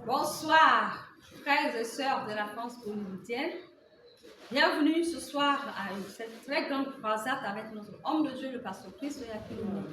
Bonsoir, frères et sœurs de la France polynésienne. Bienvenue ce soir à cette très grande croisade avec notre homme de Dieu, le pasteur Christ Oyakhilome.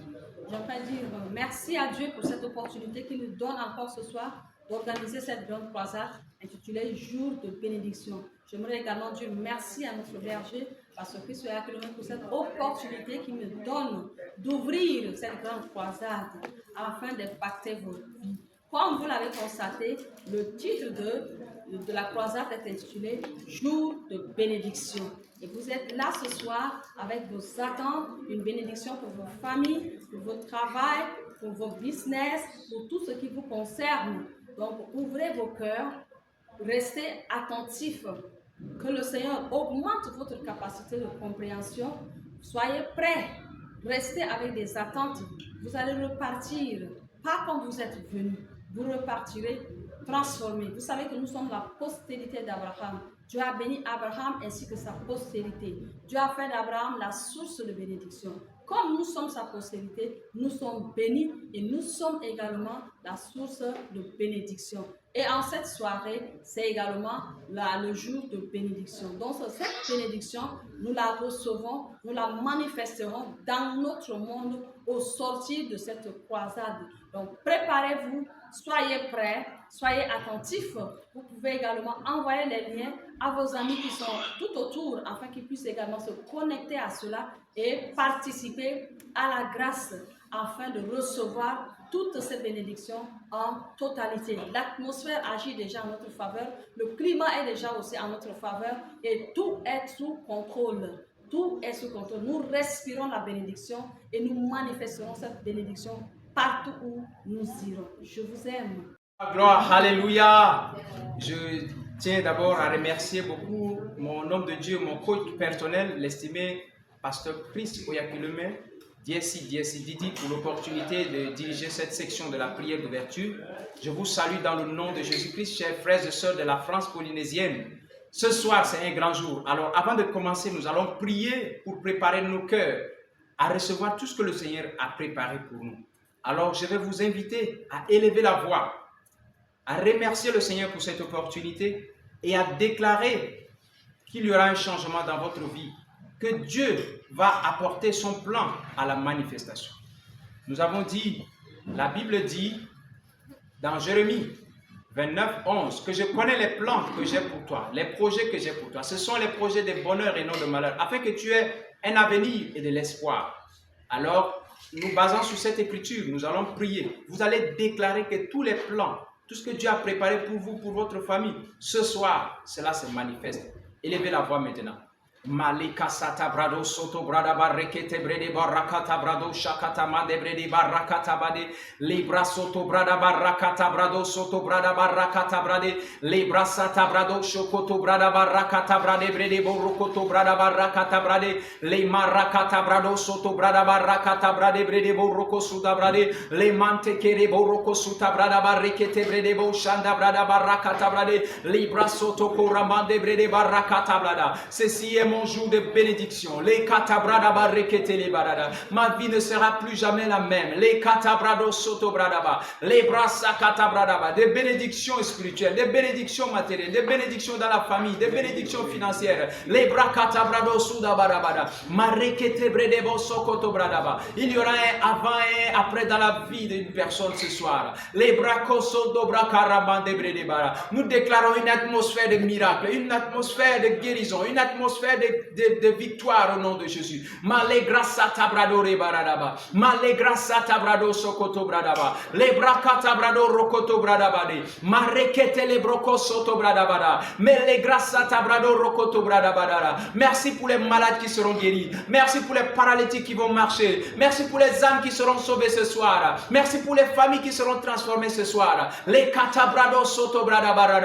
J'aimerais dire merci à Dieu pour cette opportunité qu'il nous donne encore ce soir d'organiser cette grande croisade intitulée Jour de bénédiction. J'aimerais également dire merci à notre berger, pasteur Christ Oyakhilome, pour cette opportunité qu'il me donne d'ouvrir cette grande croisade afin d'impacter vos vies. Comme vous l'avez constaté, le titre de la croisade est intitulé Jour de bénédiction. Et vous êtes là ce soir avec vos attentes, une bénédiction pour vos familles, pour votre travail, pour vos business, pour tout ce qui vous concerne. Donc, ouvrez vos cœurs, restez attentifs, que le Seigneur augmente votre capacité de compréhension. Soyez prêts, restez avec des attentes. Vous allez repartir, pas comme vous êtes venus. Vous repartirez transformés. Vous savez que nous sommes la postérité d'Abraham. Dieu a béni Abraham ainsi que sa postérité. Dieu a fait d'Abraham la source de bénédiction. Comme nous sommes sa postérité, nous sommes bénis et nous sommes également la source de bénédiction. Et en cette soirée, c'est également le jour de bénédiction. Donc cette bénédiction, nous la recevons, nous la manifesterons dans notre monde au sortir de cette croisade. Donc préparez-vous, soyez prêts, soyez attentifs. Vous pouvez également envoyer les liens à vos amis qui sont tout autour afin qu'ils puissent également se connecter à cela et participer à la grâce afin de recevoir toutes ces bénédictions en totalité. L'atmosphère agit déjà en notre faveur, le climat est déjà aussi en notre faveur et tout est sous contrôle. Tout est sous contrôle. Nous respirons la bénédiction et nous manifesterons cette bénédiction partout où nous irons. Je vous aime. Gloire, alléluia. Je tiens d'abord à remercier beaucoup mon homme de Dieu, mon coach personnel, l'estimé pasteur Christ Oyakhilome, DSI Didi, pour l'opportunité de diriger cette section de la prière d'ouverture. Je vous salue dans le nom de Jésus-Christ, chers frères et sœurs de la France polynésienne. Ce soir, c'est un grand jour. Alors, avant de commencer, nous allons prier pour préparer nos cœurs à recevoir tout ce que le Seigneur a préparé pour nous. Alors, je vais vous inviter à élever la voix, à remercier le Seigneur pour cette opportunité et à déclarer qu'il y aura un changement dans votre vie, que Dieu va apporter son plan à la manifestation. Nous avons dit, la Bible dit dans Jérémie 29, 11, que je connais les plans que j'ai pour toi, les projets que j'ai pour toi. Ce sont les projets de bonheur et non de malheur, afin que tu aies un avenir et de l'espoir. Alors, nous basant sur cette écriture, nous allons prier. Vous allez déclarer que tous les plans, tout ce que Dieu a préparé pour vous, pour votre famille, ce soir, cela se manifeste. Élevez la voix maintenant. Malika sata brado soto brada barrekete brede barakata brado shakata made brede barakata bade libra soto brada barakata brado soto brada barakata brade libra sata brado shokoto brada barakata brade brede borokoto brada barakata brade le marakata brado soto brada barakata brade brede boroko suda brade le mante kere boroko suta brada barrekete brede bo shanda brada barakata brade libra soto koramande brede barakata brada. Ceci est mon jour de bénédiction. Les katabrada barrekete les barada. Ma vie ne sera plus jamais la même. Les katabrado soto bradaba. Les brasa katabradaba. Des bénédictions spirituelles, des bénédictions matérielles, des bénédictions dans la famille, des bénédictions financières. Les brakatabrado sudabarabada. Marekete bredebo sokoto bradaba. Il y aura un avant et un après dans la vie d'une personne ce soir. Les brakoso dobrakarabande bredebara. Nous déclarons une atmosphère de miracle, une atmosphère de guérison, une atmosphère de victoire au nom de Jésus. Malegra satabrado rebaradaba. Malegra satabrado sokoto bradaba. Lebra tabrado rokoto bradabade. Marekete le broko soto bradabada. Melegra satabrado rokoto bradabada. Merci pour les malades qui seront guéris. Merci pour les paralytiques qui vont marcher. Merci pour les âmes qui seront sauvées ce soir. Merci pour les familles qui seront transformées ce soir. Les katabrado soto bradabada.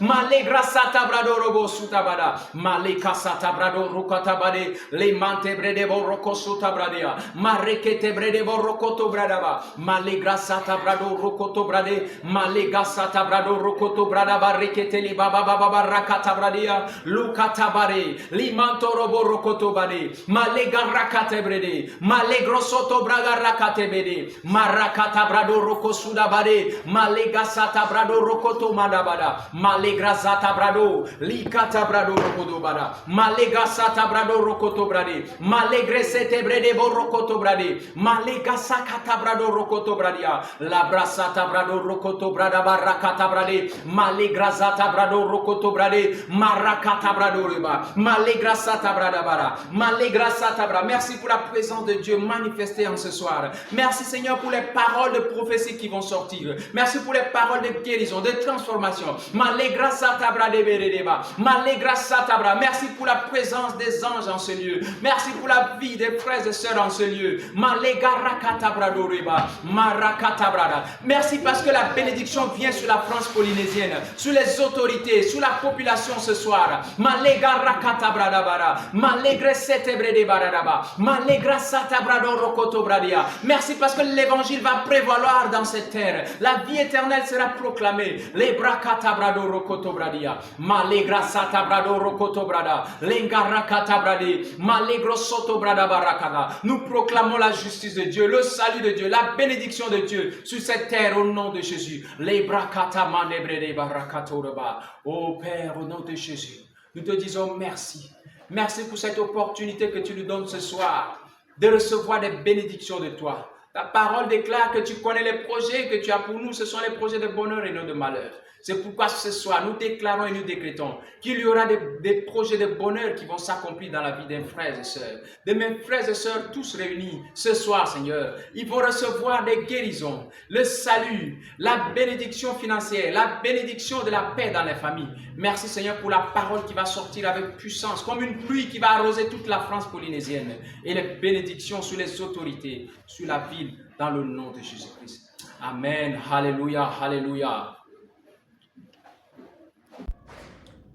Malegra satabrado robo sutabada. Maleka satabrado brado rukata bade le mante brede boroko suta bradia marekete brede borokoto bradaba malegra sata brado rokoto brade malega sata brado rokoto bradaba rekete li baba baba rakata bradia lukata bare li manto robo rokoto bade malega rakate brede malegro soto braga rakate bede marakata brado roko suda bade malega sata brado rokoto madabada malegra sata brado likata brado rokoto bada malega sata brado rokoto brade malegre sete brede borokoto brade malega sakata brado rokoto bradia la brasata brado rokoto brada barakata brade malegra sata brado rokoto brade marakata brado reba malegra sata brada bara malegra sata brada. Merci pour la présence de Dieu manifestée en ce soir. Merci Seigneur pour les paroles de prophétie qui vont sortir. Merci pour les paroles de guérison, de transformation. Malegra sata brade beredeba malegra sata brada. Merci pour la présence des anges en ce lieu. Merci pour la vie des frères et sœurs en ce lieu. Malega rakata brado reba marakata brada. Merci parce que la bénédiction vient sur la France polynésienne, sur les autorités, sur la population ce soir. Malega rakata brada bara malegre sete brede baradaba malegra sata brado rokoto bradia. Merci parce que l'évangile va prévaloir dans cette terre. La vie éternelle sera proclamée. Les brakata brado rokoto bradia malegra sata brado rokoto brada lenga rakata brade malegro soto brada barakada. Nous proclamons la justice de Dieu, le salut de Dieu, la bénédiction de Dieu sur cette terre au nom de Jésus. Les brakata manebrede barakato reba. Oh Père, au nom de Jésus, nous te disons merci. Merci pour cette opportunité que tu nous donnes ce soir de recevoir des bénédictions de toi. Ta parole déclare que tu connais les projets que tu as pour nous. Ce sont les projets de bonheur et non de malheur. C'est pourquoi ce soir, nous déclarons et nous décrétons qu'il y aura des projets de bonheur qui vont s'accomplir dans la vie des frères et sœurs. De mes frères et sœurs tous réunis ce soir, Seigneur, ils vont recevoir des guérisons, le salut, la bénédiction financière, la bénédiction de la paix dans les familles. Merci Seigneur pour la parole qui va sortir avec puissance, comme une pluie qui va arroser toute la France polynésienne. Et les bénédictions sur les autorités, sur la ville, dans le nom de Jésus-Christ. Amen. Alléluia, alléluia.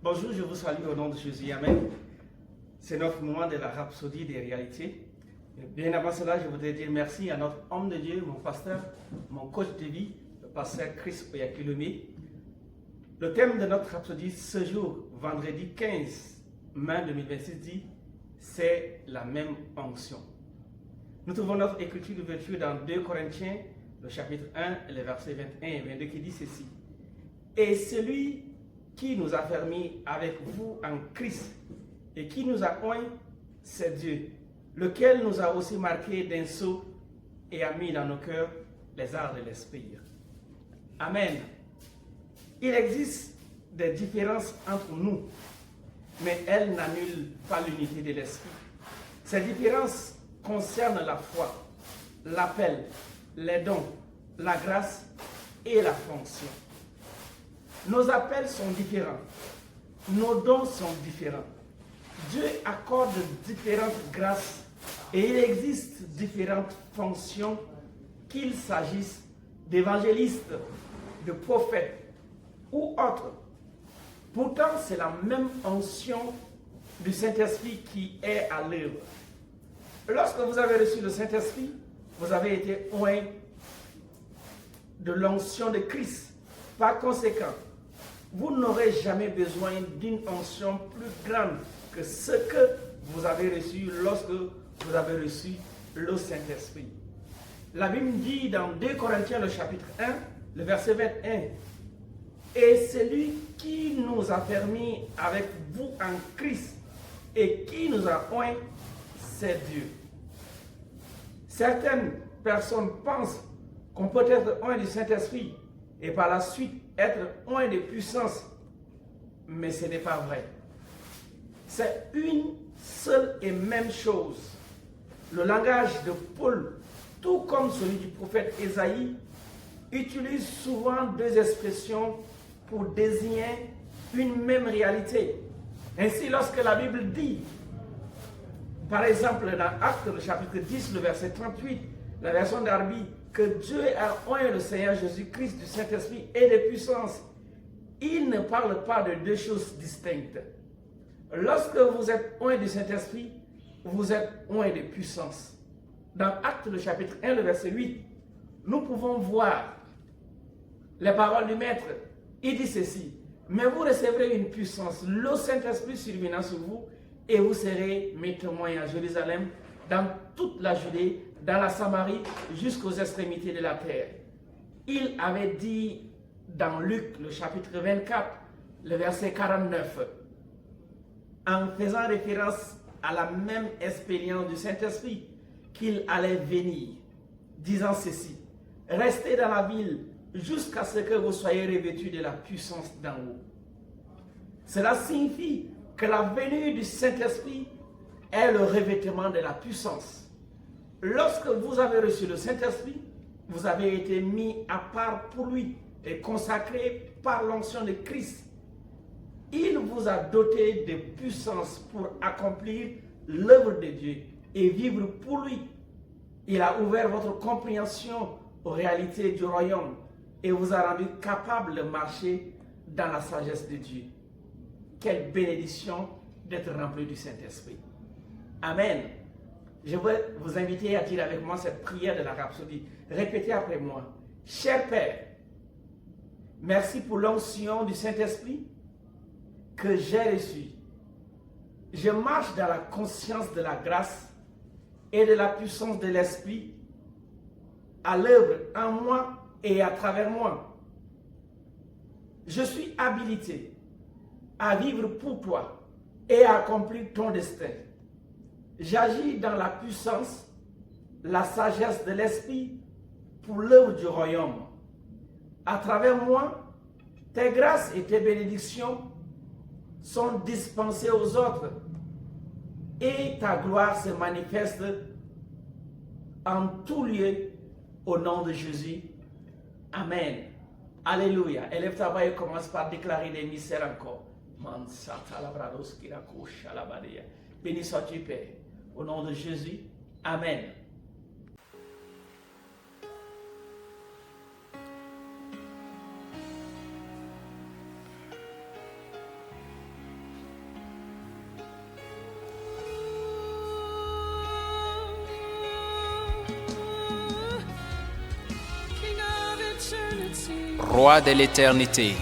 Bonjour, je vous salue au nom de Jésus. Amen. C'est notre moment de la rhapsodie des réalités. Et bien avant cela, je voudrais dire merci à notre homme de Dieu, mon pasteur, mon coach de vie, le pasteur Chris Oyakhilome. Le thème de notre rhapsodie ce jour, vendredi 15 mai 2026, dit « C'est la même onction ». Nous trouvons notre écriture d'ouverture dans 2 Corinthiens, le chapitre 1, les versets 21 et 22 qui dit ceci. « Et celui qui nous a fermis avec vous en Christ et qui nous a oint, c'est Dieu, lequel nous a aussi marqués d'un sceau et a mis dans nos cœurs les arts de l'esprit. » Amen. Il existe des différences entre nous, mais elles n'annulent pas l'unité de l'esprit. Ces différences concernent la foi, l'appel, les dons, la grâce et la fonction. Nos appels sont différents. Nos dons sont différents. Dieu accorde différentes grâces et il existe différentes fonctions, qu'il s'agisse d'évangélistes, de prophètes ou autres. Pourtant, c'est la même onction du Saint-Esprit qui est à l'œuvre. Lorsque vous avez reçu le Saint-Esprit, vous avez été oint de l'onction de Christ. Par conséquent, vous n'aurez jamais besoin d'une onction plus grande que ce que vous avez reçu lorsque vous avez reçu le Saint-Esprit. La Bible dit dans 2 Corinthiens, le chapitre 1, le verset 21, « Et celui qui nous a permis avec vous en Christ et qui nous a oint, c'est Dieu. » Certaines personnes pensent qu'on peut être oint du Saint-Esprit et par la suite être oint de puissance, mais ce n'est pas vrai. C'est une seule et même chose. Le langage de Paul, tout comme celui du prophète Ésaïe, utilise souvent deux expressions pour désigner une même réalité. Ainsi, lorsque la Bible dit, par exemple dans Actes, le chapitre 10, le verset 38, la version d'Arbi, que Dieu a oint le Seigneur Jésus-Christ du Saint-Esprit et de puissance, il ne parle pas de deux choses distinctes. Lorsque vous êtes oint du Saint-Esprit, vous êtes oint de puissance. Dans Actes, le chapitre 1, le verset 8, nous pouvons voir les paroles du Maître. Il dit ceci: mais vous recevrez une puissance, le Saint-Esprit survenant sur vous, et vous serez mes témoins à Jérusalem, dans toute la Judée, dans la Samarie, jusqu'aux extrémités de la terre. Il avait dit dans Luc, le chapitre 24, le verset 49, en faisant référence à la même expérience du Saint-Esprit, qu'il allait venir, disant ceci: restez dans la ville jusqu'à ce que vous soyez revêtus de la puissance d'en haut. Cela signifie que la venue du Saint-Esprit est le revêtement de la puissance. Lorsque vous avez reçu le Saint-Esprit, vous avez été mis à part pour lui et consacré par l'onction de Christ. Il vous a doté de puissance pour accomplir l'œuvre de Dieu et vivre pour lui. Il a ouvert votre compréhension aux réalités du royaume et vous a rendu capable de marcher dans la sagesse de Dieu. Quelle bénédiction d'être rempli du Saint-Esprit. Amen. Je veux vous inviter à dire avec moi cette prière de la Rhapsodie. Répétez après moi. Cher Père, merci pour l'onction du Saint-Esprit que j'ai reçue. Je marche dans la conscience de la grâce et de la puissance de l'Esprit à l'œuvre en moi et à travers moi. Je suis habilité à vivre pour toi et à accomplir ton destin. J'agis dans la puissance, la sagesse de l'Esprit pour l'œuvre du royaume. À travers moi, tes grâces et tes bénédictions sont dispensées aux autres et ta gloire se manifeste en tout lieu au nom de Jésus. Amen. Alléluia. Élève ta voix et commence par déclarer les mystères encore. Béni sois-tu, Père. Au nom de Jésus. Amen. Roi de l'éternité,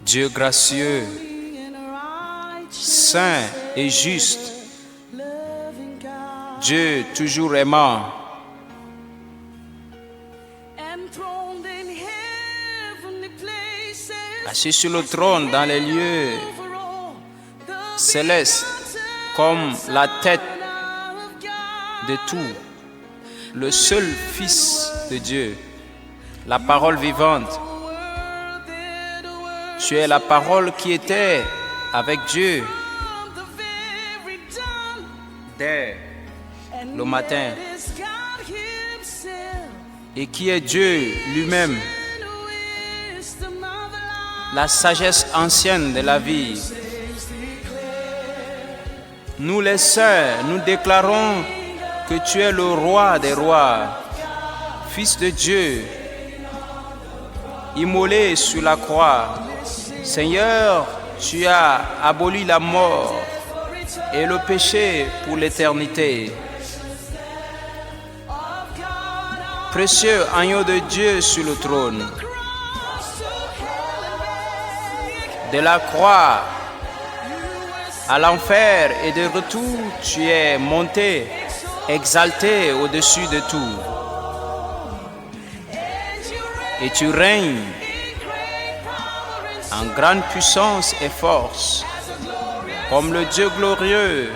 Dieu gracieux, saint et juste, Dieu toujours aimant, assis sur le trône dans les lieux célestes, comme la tête de tout, le seul Fils de Dieu, la parole vivante. Tu es la parole qui était avec Dieu dès le matin et qui est Dieu lui-même, la sagesse ancienne de la vie. Nous les saints, nous déclarons que tu es le roi des rois, Fils de Dieu, immolé sur la croix. Seigneur, tu as aboli la mort et le péché pour l'éternité. Précieux agneau de Dieu sur le trône, de la croix à l'enfer et de retour, tu es monté, exalté au-dessus de tout. Et tu règnes en grande puissance et force, comme le Dieu glorieux,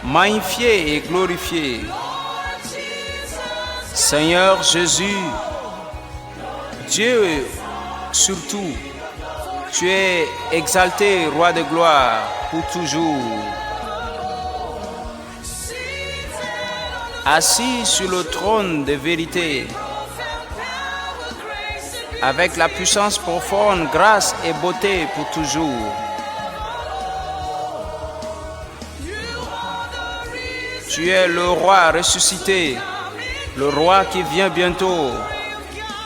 magnifié et glorifié. Seigneur Jésus, Dieu surtout, tu es exalté, roi de gloire, pour toujours. Assis sur le trône de vérité, avec la puissance profonde, grâce et beauté pour toujours. Tu es le roi ressuscité, le roi qui vient bientôt.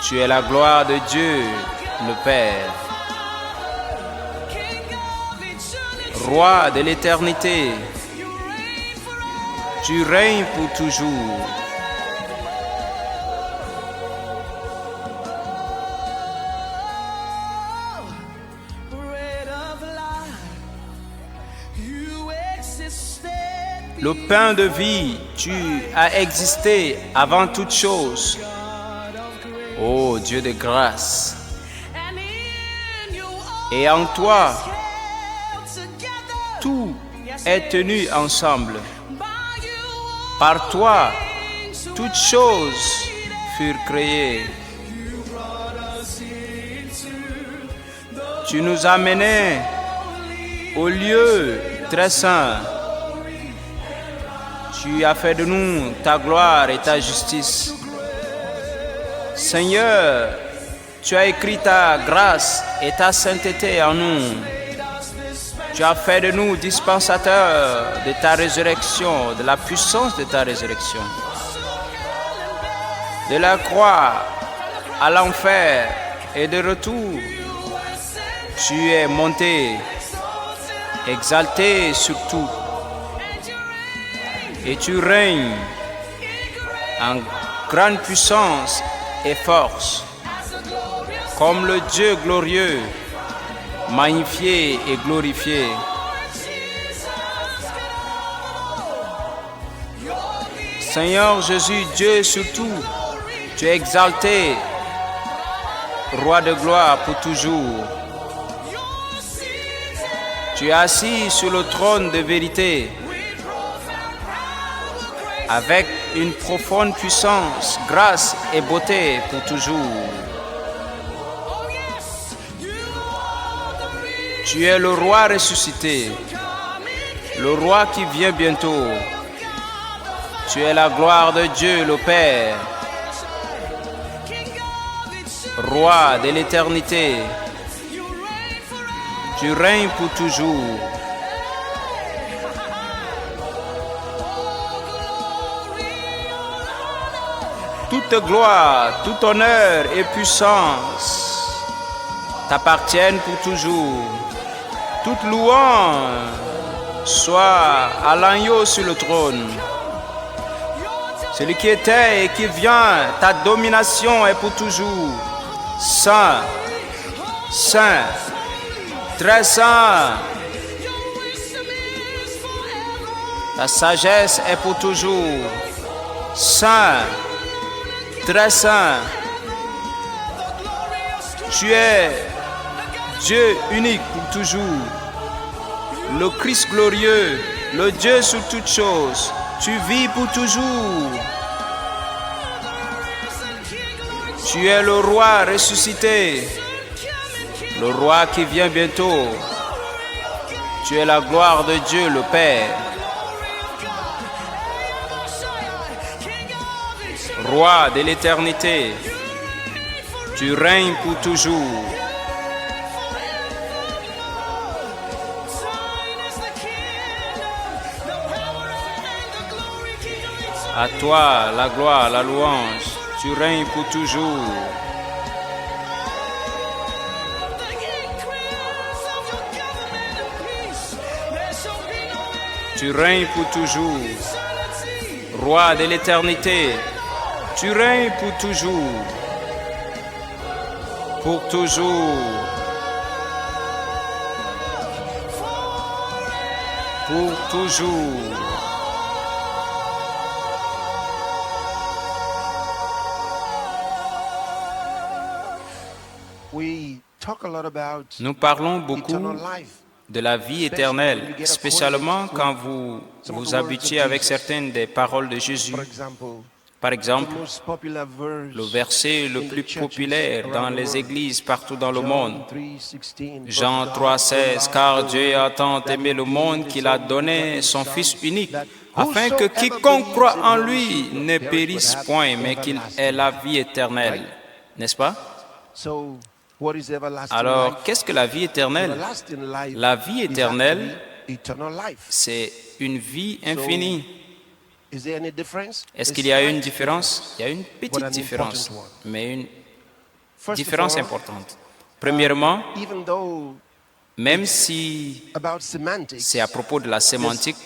Tu es la gloire de Dieu, le Père. Roi de l'éternité, tu règnes pour toujours. Le pain de vie, tu as existé avant toute chose. Ô Dieu de grâce. Et en toi, tout est tenu ensemble. Par toi, toutes choses furent créées. Tu nous as menés au lieu très saint. Tu as fait de nous ta gloire et ta justice. Seigneur, tu as écrit ta grâce et ta sainteté en nous. Tu as fait de nous dispensateurs de ta résurrection, de la puissance de ta résurrection. De la croix à l'enfer et de retour, tu es monté, exalté sur tout. Et tu règnes en grande puissance et force, comme le Dieu glorieux, magnifié et glorifié. Seigneur Jésus, Dieu surtout, tu es exalté, roi de gloire pour toujours. Tu es assis sur le trône de vérité, avec une profonde puissance, grâce et beauté pour toujours. Tu es le roi ressuscité, le roi qui vient bientôt. Tu es la gloire de Dieu le Père, roi de l'éternité. Tu règnes pour toujours. Toute gloire, tout honneur et puissance t'appartiennent pour toujours. Toute louange soit à l'agneau sur le trône. Celui qui était et qui vient, ta domination est pour toujours. Saint, saint, très saint. Ta sagesse est pour toujours. Saint, très saint. Tu es Dieu unique pour toujours. Le Christ glorieux, le Dieu sur toutes choses. Tu vis pour toujours. Tu es le roi ressuscité, le roi qui vient bientôt. Tu es la gloire de Dieu le Père. Roi de l'éternité, tu règnes pour toujours. À toi la gloire, la louange, tu règnes pour toujours. Tu règnes pour toujours. Roi de l'éternité, tu règnes pour toujours. Pour toujours. Pour toujours. Nous parlons beaucoup de la vie éternelle, spécialement quand vous vous habituez avec certaines des paroles de Jésus. Par exemple, le verset le plus populaire dans les églises partout dans le monde, Jean 3,16, « Car Dieu a tant aimé le monde qu'il a donné son Fils unique, afin que quiconque croit en lui ne périsse point, mais qu'il ait la vie éternelle. » N'est-ce pas? Alors, qu'est-ce que la vie éternelle? La vie éternelle, c'est une vie infinie. Is there any difference? Est-ce A qu'il y a une slight différence? Il y a une but petite an différence, important one. mais une First of différence all, importante. Premièrement, even though même si about semantics, c'est à propos de la sémantique,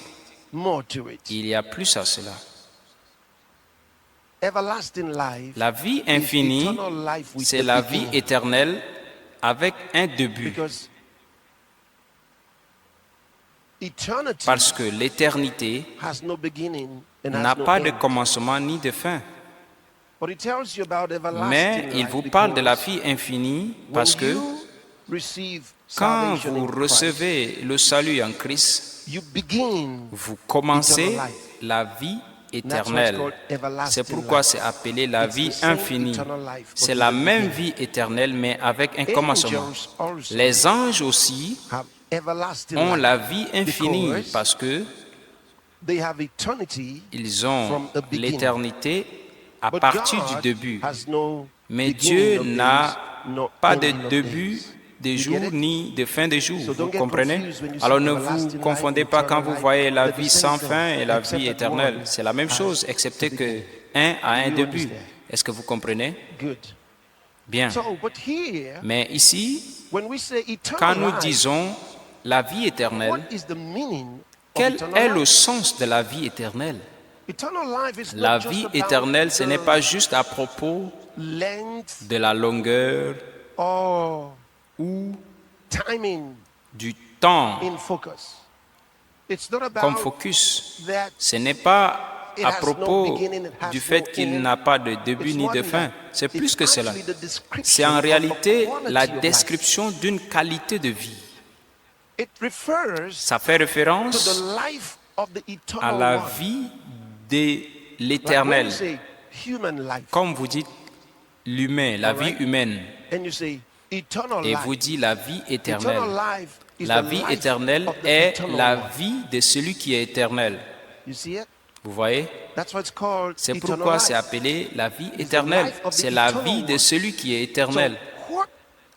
more to it. il y a plus à cela. Everlasting life La vie is infinie, eternal life with c'est the la vie beginning. éternelle avec un début. Because eternity Parce que l'éternité has no beginning and n'a has no pas de end. commencement ni de fin. But it tells you about everlasting Mais il life vous parle de la because vie infinie when parce que you receive quand salvation vous in Christ, recevez le salut en Christ, you begin. vous commencez eternal life. la vie That's why it's éternelle. called everlasting C'est pourquoi life. c'est appelé la It's vie the same infinie. eternal life, but C'est with la a même beginning. vie éternelle, mais avec un commencement. Angels also Les anges aussi have everlasting ont life la vie infinie because parce que they have eternity ils ont from the beginning. l'éternité à But partir du God début. has no Mais beginning Dieu of n'a days, no pas de ending of début days. de You jour get it? ni de fin de jour. So Vous don't get comprenez? confused when you see Alors ne everlasting vous life confondez and pas quand eternal vous life. voyez la They're the vie same sans thing, fin et la except vie that éternelle. one C'est la même has chose, excepté the que beginning. un a un You début. understand? Est-ce que vous comprenez? Good. Bien. So, but here, Mais ici, when we say quand eternal nous life, disons la vie what éternelle, is the meaning of quel eternal est le life? sens de la vie éternelle? Eternal life is La not just vie about éternelle, ce n'est the pas juste à propos length de la longueur or ou timing du temps in focus. It's not comme about focus. that. Ce n'est pas It à has no propos beginning, it has du no fait qu'il end. n'a pas de début It's ni more de than fin. that. C'est It's plus que cela. actually the description C'est en of the réalité quality la of life. description d'une qualité de vie. It refers Ça fait to référence the life of the à eternal la one. vie de Like when l'éternel. you say human life, Comme vous dites l'humain, la vie Alright. humaine, and you say eternal et life. vous dites la vie éternelle. Eternal life is La the vie life éternelle of the est eternal la one. vie de celui qui est éternel. You see it? Vous voyez? That's why it's called C'est eternal pourquoi life. c'est appelé la vie the éternelle. life of the C'est la eternal vie de one. celui qui est So, éternel. what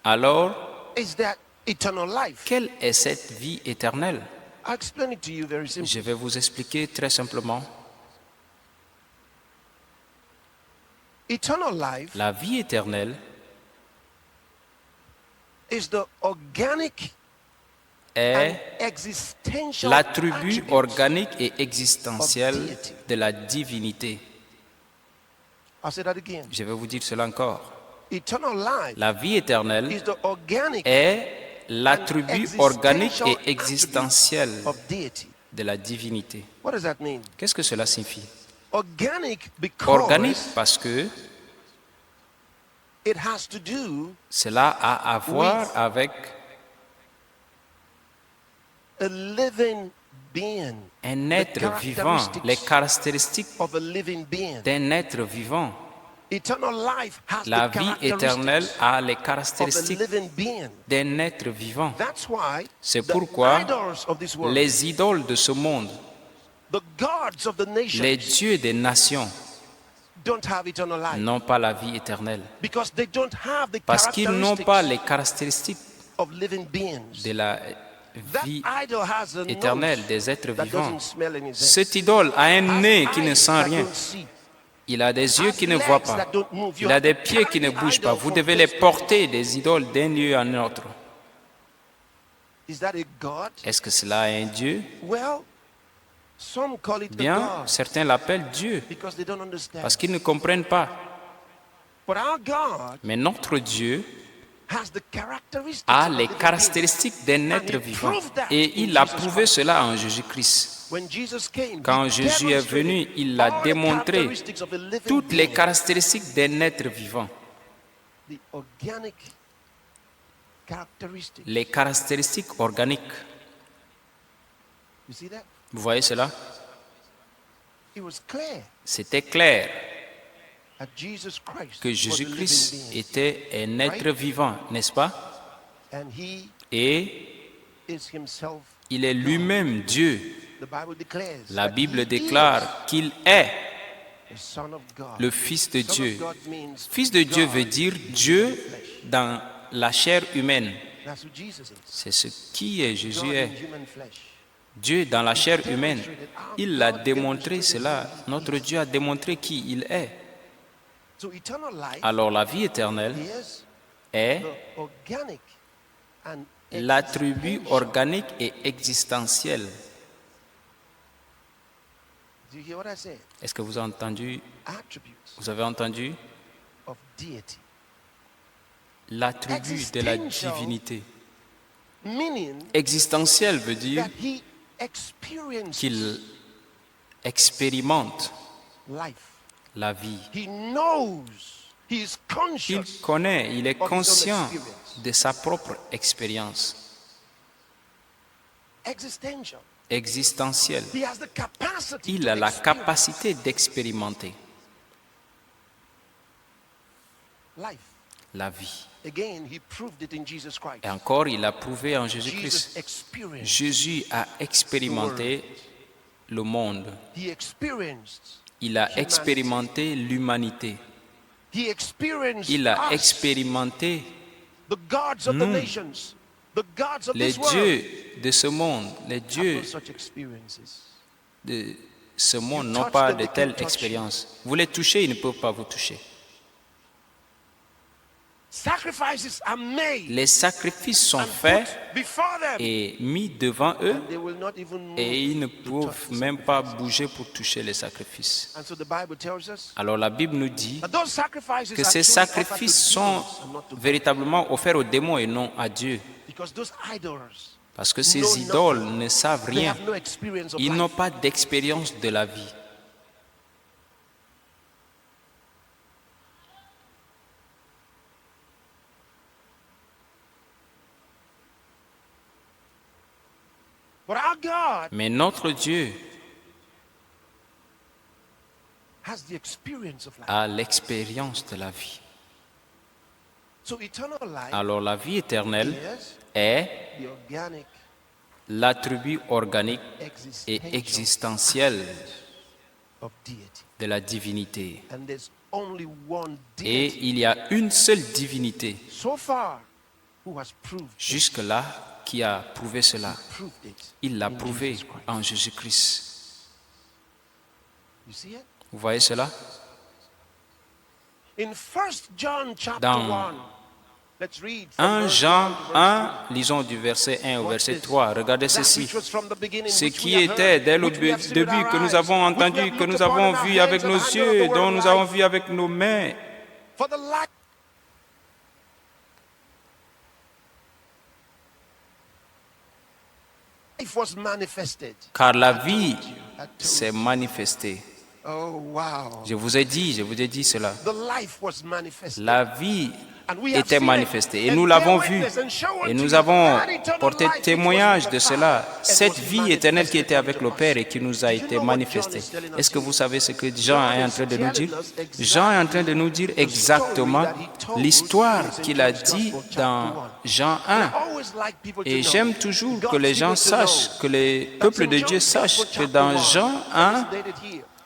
Alors, is that eternal life? quelle est cette vie éternelle? I'll explain it to you very simply. Je vais vous expliquer très simplement. Eternal life La vie éternelle is the organic and est existential l'attribut attribute. organique et existentiel of deity. de la divinité. I'll say that again. Je vais vous dire cela encore. Eternal life La vie éternelle is the organic est l'attribut existential organique et attribute existentiel of deity. de la divinité. What does that mean? Qu'est-ce que cela signifie? Organic because Organique parce que it has to do cela a à voir avec a living being, un the être vivant, les caractéristiques of a living being. d'un être vivant. Eternal life has La the vie éternelle characteristics a les of a caractéristiques living being. d'un être vivant. That's why C'est the pourquoi idols of this world, les idoles de ce monde, the gods of the nations, les dieux des nations, don't have eternal life n'ont pas la vie éternelle. because they don't have the Parce qu'ils n'ont pas les characteristics caractéristiques of living beings. de la That vie idol has a éternelle nose des êtres that vivants. doesn't smell anything. Cet idole a un Has nez qui ne eyes sent that rien. don't see. Il a des yeux Has qui ne legs voient pas. that don't move. You Il a have des to pieds qui ne carry the bougent pas. idol Vous from devez les place to porter, des idoles, d'un lieu à un autre. place. Is that a god? Est-ce que cela est un Dieu? Well, some call it a Bien, god certains l'appellent Dieu because they don't understand. parce qu'ils ne comprennent pas. But our God Mais notre Dieu has the characteristics a of les living caractéristiques d'un And être he vivant. proved that Et in il a Jesus prouvé Christ. cela en Jésus-Christ. beings. When Jesus came, Quand he Jésus est venu, demonstrated il a all the démontré characteristics of a living toutes les being. caractéristiques d'un être vivant. The organic characteristics. Les caractéristiques organiques. You see that? Vous voyez cela? It was clear C'était clair that Jesus Christ que was a living Jésus-Christ being. était un être vivant, n'est-ce pas? And he Et is himself. il est lui-même Dieu. The Bible declares La that Bible he déclare qu'il est is the Son of God. le Fils de Son of Dieu. God means Fils de Dieu God veut dire Dieu in flesh. dans la chair humaine. That's who Jesus is. C'est ce qui est God Jésus in est. human flesh. Dieu dans la chair humaine. Demonstrated Il a démontré cela. Notre Dieu a démontré qui il est. So eternal life Alors la vie éternelle is est the organic and l'attribut existential. organique et existentiel. Do you hear what I said? Est-ce que vous avez entendu, Attributes of deity. l'attribut de la Existential. divinité? Meaning Existentiel veut dire that he experiences qu'il expérimente life. la vie. He knows, he is Il conscious connaît, il est of his own conscient experience. de sa propre expérience Existential. existentielle. He has the capacity Il to a la experience capacité d'expérimenter life. la vie. Again, he proved it in Jesus Christ. Et encore, il a prouvé en Jesus Jésus-Christ. experienced. Jésus a expérimenté le monde. He experienced. Il a expérimenté l'humanité. He experienced Il a us, expérimenté the gods of the nous, nations, the gods of les this world. dieux de ce monde. Les Have dieux no such experiences. de ce monde n'ont pas de telles expériences. Vous les touchez, ils ne peuvent pas vous toucher. Sacrifices are made Les sacrifices sont and faits put before them, et mis devant eux and they will not even move et ils ne to peuvent touch. même pas bouger pour toucher les sacrifices. And so the Bible tells us Alors la Bible nous dit that those sacrifices que are ces truly offered to sacrifices sont demons and not to God. véritablement offerts aux démons et non à Dieu. Because those idols, Parce que ces idoles ne savent they rien. have no experience of Ils n'ont life. pas d'expérience de la vie. But our God Mais notre Dieu has the experience of life. a l'expérience de la vie. So eternal life Alors la vie éternelle is est the organic l'attribut organique et existential existentiel of deity. de la divinité. And there's only one Et deity il y a une seule divinité so far who has proved jusque-là qui a prouvé cela. it. Il l'a in prouvé Jesus Christ. en Jésus-Christ. You see it? Vous voyez cela? In 1 John chapter Dans 1, let's read from 1 verse Jean 1 to verse 1, lisons du verset 1 au verset 3. Regardez That ceci. which was from the beginning, Ce which qui we have était heard, dès le which we have seen with début our que nous eyes, avons which we entendu, have que looked nous upon avons in our vu hands avec and nos handled yeux, the dont word nous of avons life. vu avec nos mains. For the life was manifested. Car la vie s'est manifestée. Oh wow. Je vous ai dit cela. The life was manifested. La vie And we have était seen manifestée it, et nous and l'avons bear vue witness and show et unto nous you avons that eternal porté life which was témoignage with de the cela. Father and Cette was vie éternelle qui était avec manifested le unto Père us. et qui nous a Do you été know what manifestée. John is telling us Est-ce que here? vous savez ce que Jean est en train de nous dire? Jean est en train de nous dire exactement l'histoire qu'il a dit dans Jean 1. Et j'aime toujours que les gens sachent, que les peuples de Dieu sachent que dans Jean 1,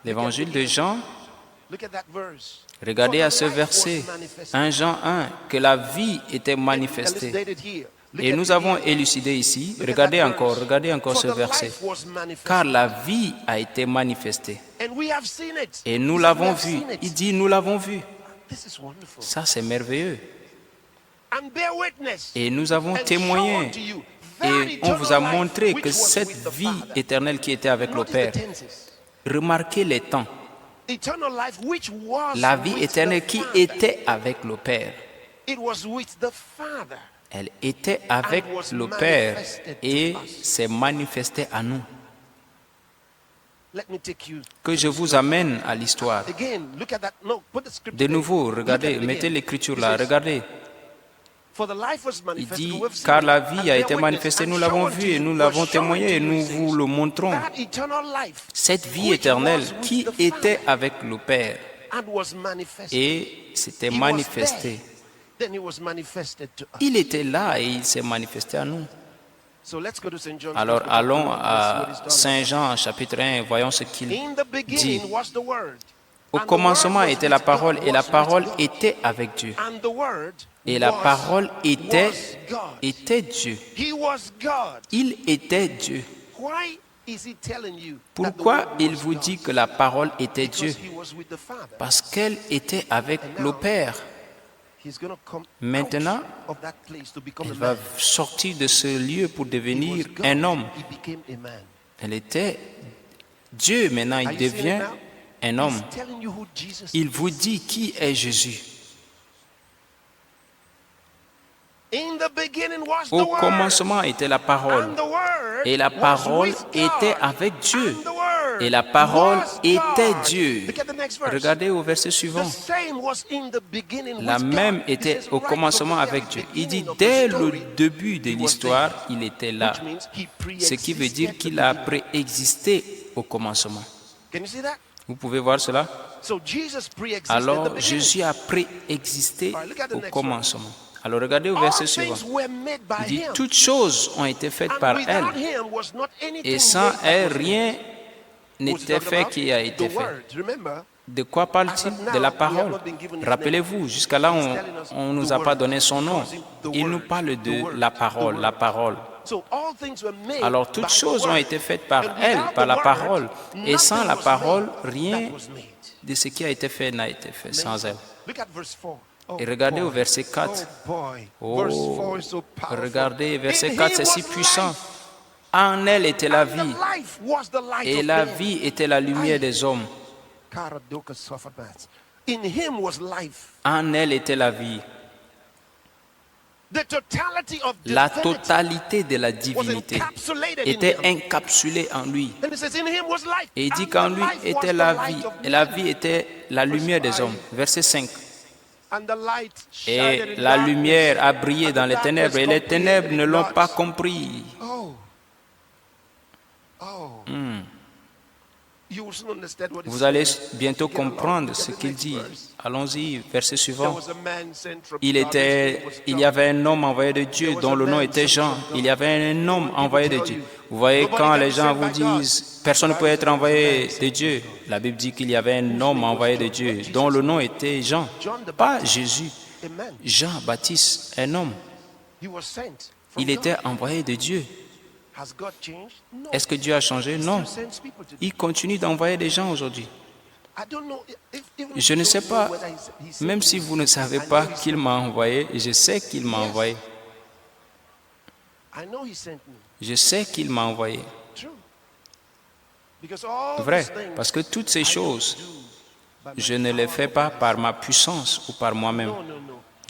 l'évangile de Jean, regardez à ce verset, 1 Jean 1, que la vie était manifestée. Et nous avons élucidé ici, regardez encore ce verset, car la vie a été manifestée. Et nous l'avons vu. Il dit, nous l'avons vu. Ça, c'est merveilleux. Et nous avons témoigné. Et on vous a montré que cette vie éternelle qui était avec le Père, remarquez les temps. La vie éternelle qui était avec le Père, elle était avec le Père et s'est manifestée à nous. Que je vous amène à l'histoire. De nouveau, regardez, mettez l'écriture là, regardez. Il dit, car la vie a été manifestée, nous l'avons vue et nous l'avons témoigné et nous vous le montrons. Cette vie éternelle qui était avec le Père et s'était manifestée. Il était là et il s'est manifesté à nous. Alors allons à Saint Jean chapitre 1 et voyons ce qu'il dit. Au commencement était la parole et la parole était avec Dieu. Et la parole était Dieu. Il était Dieu. is he telling you that the Pourquoi word il was vous God? dit que la parole était Dieu? Because he was with the Father. Parce qu'elle était avec le Père. He's going to come Maintenant, out of that place to become Elle a va man. sortir de ce lieu pour He devenir was God. un homme. He became a man. Elle était Dieu, maintenant Are il you seeing it devient now? un homme. He's telling you who Jesus Il is. vous dit qui est Jésus. In the beginning was the Au Word. commencement était la parole. And the Word Et la was parole with God. était avec Dieu. And the Word Et la parole was était God. Dieu. Look at the next verse. Regardez au verset The suivant. same was in the beginning La with même God. était It says au right commencement from the avec very Dieu. Il dit beginning of the dès le story, début de he was l'histoire, there. il était là. Which means he Ce qui veut dire pre-existed qu'il the a beginning. préexisté au commencement. Can you see that? Vous pouvez voir cela? So Jesus pre-existed the Alors beginning. Jésus a préexisté All right, look at the au next commencement. Alors regardez au All verset suivant. things were made by Il dit him. toutes choses ont été faites And par without elle. him was not anything Et sans made that elle, was made. rien Who's he n'était talking fait about? qui a The été fait. Word. Remember, De quoi parle-t-il? De la parole. Rappelez-vous, jusqu'à là, on ne nous a pas donné son nom. Il nous parle de la parole, la parole. so all things were made Alors toutes by the choses ont Word. été faites par And elle, without par the la Word, parole. Et sans nothing la was parole, made rien that was made. de ce qui a été fait n'a été fait sans elle. Look at verse 4. Oh, Et regardez boy. au verset 4. Oh boy. Oh, Verse 4 is so powerful. regardez, verset In 4, him c'est si was puissant. life, En elle était la and the vie, life was the light et of la men. vie était la lumière des hommes. Karadoka Sophabat. In him was life. En elle était la vie. The totality of La divinity totalité de la was divinité encapsulated in était him. encapsulée en lui. And it says, in him was life. Et il dit And qu'en the lui life était was la the light vie, of et la men. vie était la lumière des hommes. Verset 5. And the light Et shined in la darkness, lumière a brillé and dans the les ténèbres, et les darkness ténèbres ne l'ont comprehended pas it not. compris. Oh. Oh. You will soon understand what it Vous allez says. bientôt Get along. comprendre Look at ce the qu'il next dit. verse. Allons-y, verset There suivant. was a man sent from Il God, his name was y John. avait un homme envoyé de Dieu dont le nom était Jean. Il y avait un homme envoyé de Dieu. Vous voyez, quand les gens vous disent personne ne peut être envoyé de Dieu, la Bible dit qu'il y avait un homme envoyé de Dieu dont le nom était Jean. Pas Jésus. Amen. Jean-Baptiste, un homme. He was sent from Il God. était envoyé de Dieu. Has God changed? No. Est-ce que Dieu a changé? Non. He sends people to Il continue d'envoyer des gens aujourd'hui. I don't know if even Je ne if sais you pas, know whether he sent même me. si vous ne savez I pas know he qu'il m'a envoyé, je sais qu'il m'a envoyé. I know he sent me. Je sais qu'il m'a envoyé. True. Because all Vrai, these things parce que toutes ces I don't choses, do by my je ne les fais pas par ma puissance ou par moi-même. No, no, no.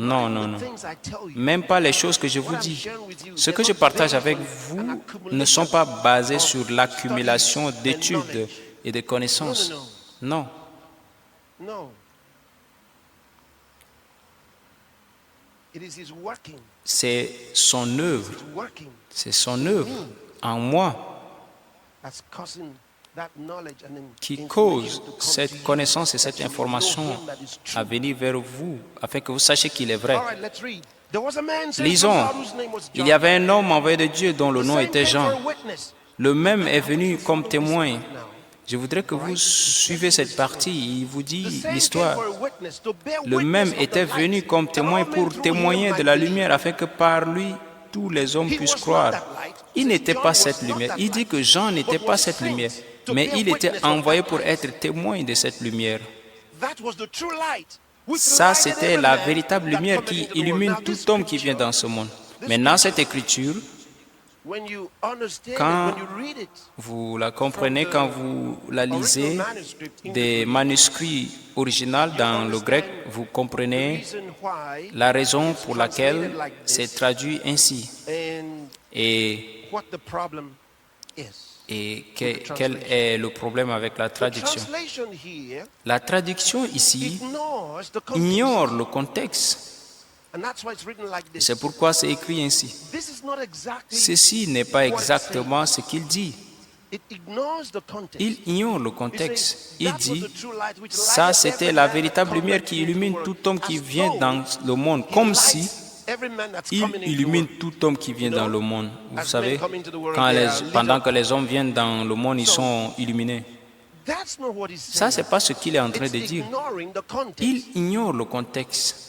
Non, non, The non. things I tell you, Même pas les choses que je vous what I'm dis. sharing with you, Ce they're que je not partage based avec on an vous accumulation ne sont pas basés of sur l'accumulation studies and d'études knowledge. et de connaissances. No, no, Non. No. It is his working. C'est son œuvre. His working C'est son œuvre en moi that's causing that knowledge and qui information cause to come to cette you, connaissance et that cette you will know information him that is true. à venir vers vous, afin que vous sachiez qu'il est vrai. All right, let's read. There was a man sent Lisons. from God whose name was John. Il y avait un homme envoyé de Dieu dont le The nom same était came Jean. for a witness. Le même est venu comme témoin. Now, Je voudrais que vous suivez cette partie. Il vous the dit same l'histoire. came for a witness, to bear Le witness même of the était light, venu comme that témoin all men pour through témoigner him de might la believe. lumière, afin que par lui tous les hommes He puissent was not croire. that light. Il n'était John pas was cette not lumière. that Il dit light, que Jean n'était but pas was cette sent lumière, to mais bear il était witness of envoyé that pour light. être témoin de cette lumière. That was the true light, which Ça, lighted c'était every la man véritable that lumière cometh qui into the world. illumine Now, tout this homme qui vient scripture, dans ce monde. Maintenant, cette écriture, when you understand Quand it, when you read it, vous la comprenez quand vous la lisez original manuscript in des the Greek, manuscrits originaux dans le grec, vous the comprenez reason why la raison pour laquelle translated like c'est this traduit ainsi and et, what the problem is. quel est le problème avec la The traduction. translation here La traduction ici ignores the context, ignore le contexte. and that's why it's written like this. C'est pourquoi c'est écrit ainsi. This is not exactly. Ceci n'est pas exactement ce qu'il dit. It ignores the context. Il ignore le It contexte. says, Il "That was dit, the true light which ça lighteth c'était every la man véritable that lumière cometh qui into the illumine world." tout homme qui As vient though dans le monde. he Comme si lights every man that's il coming into the illumine world. tout homme qui vient dans le monde. Vous As savez, men come into the world, quand they are lit pendant up. que les hommes viennent dans le monde, ils sont illuminés. That's not what he's Ça, saying. c'est pas ce qu'il est en train It's de dire. ignoring the context. Il ignore le contexte.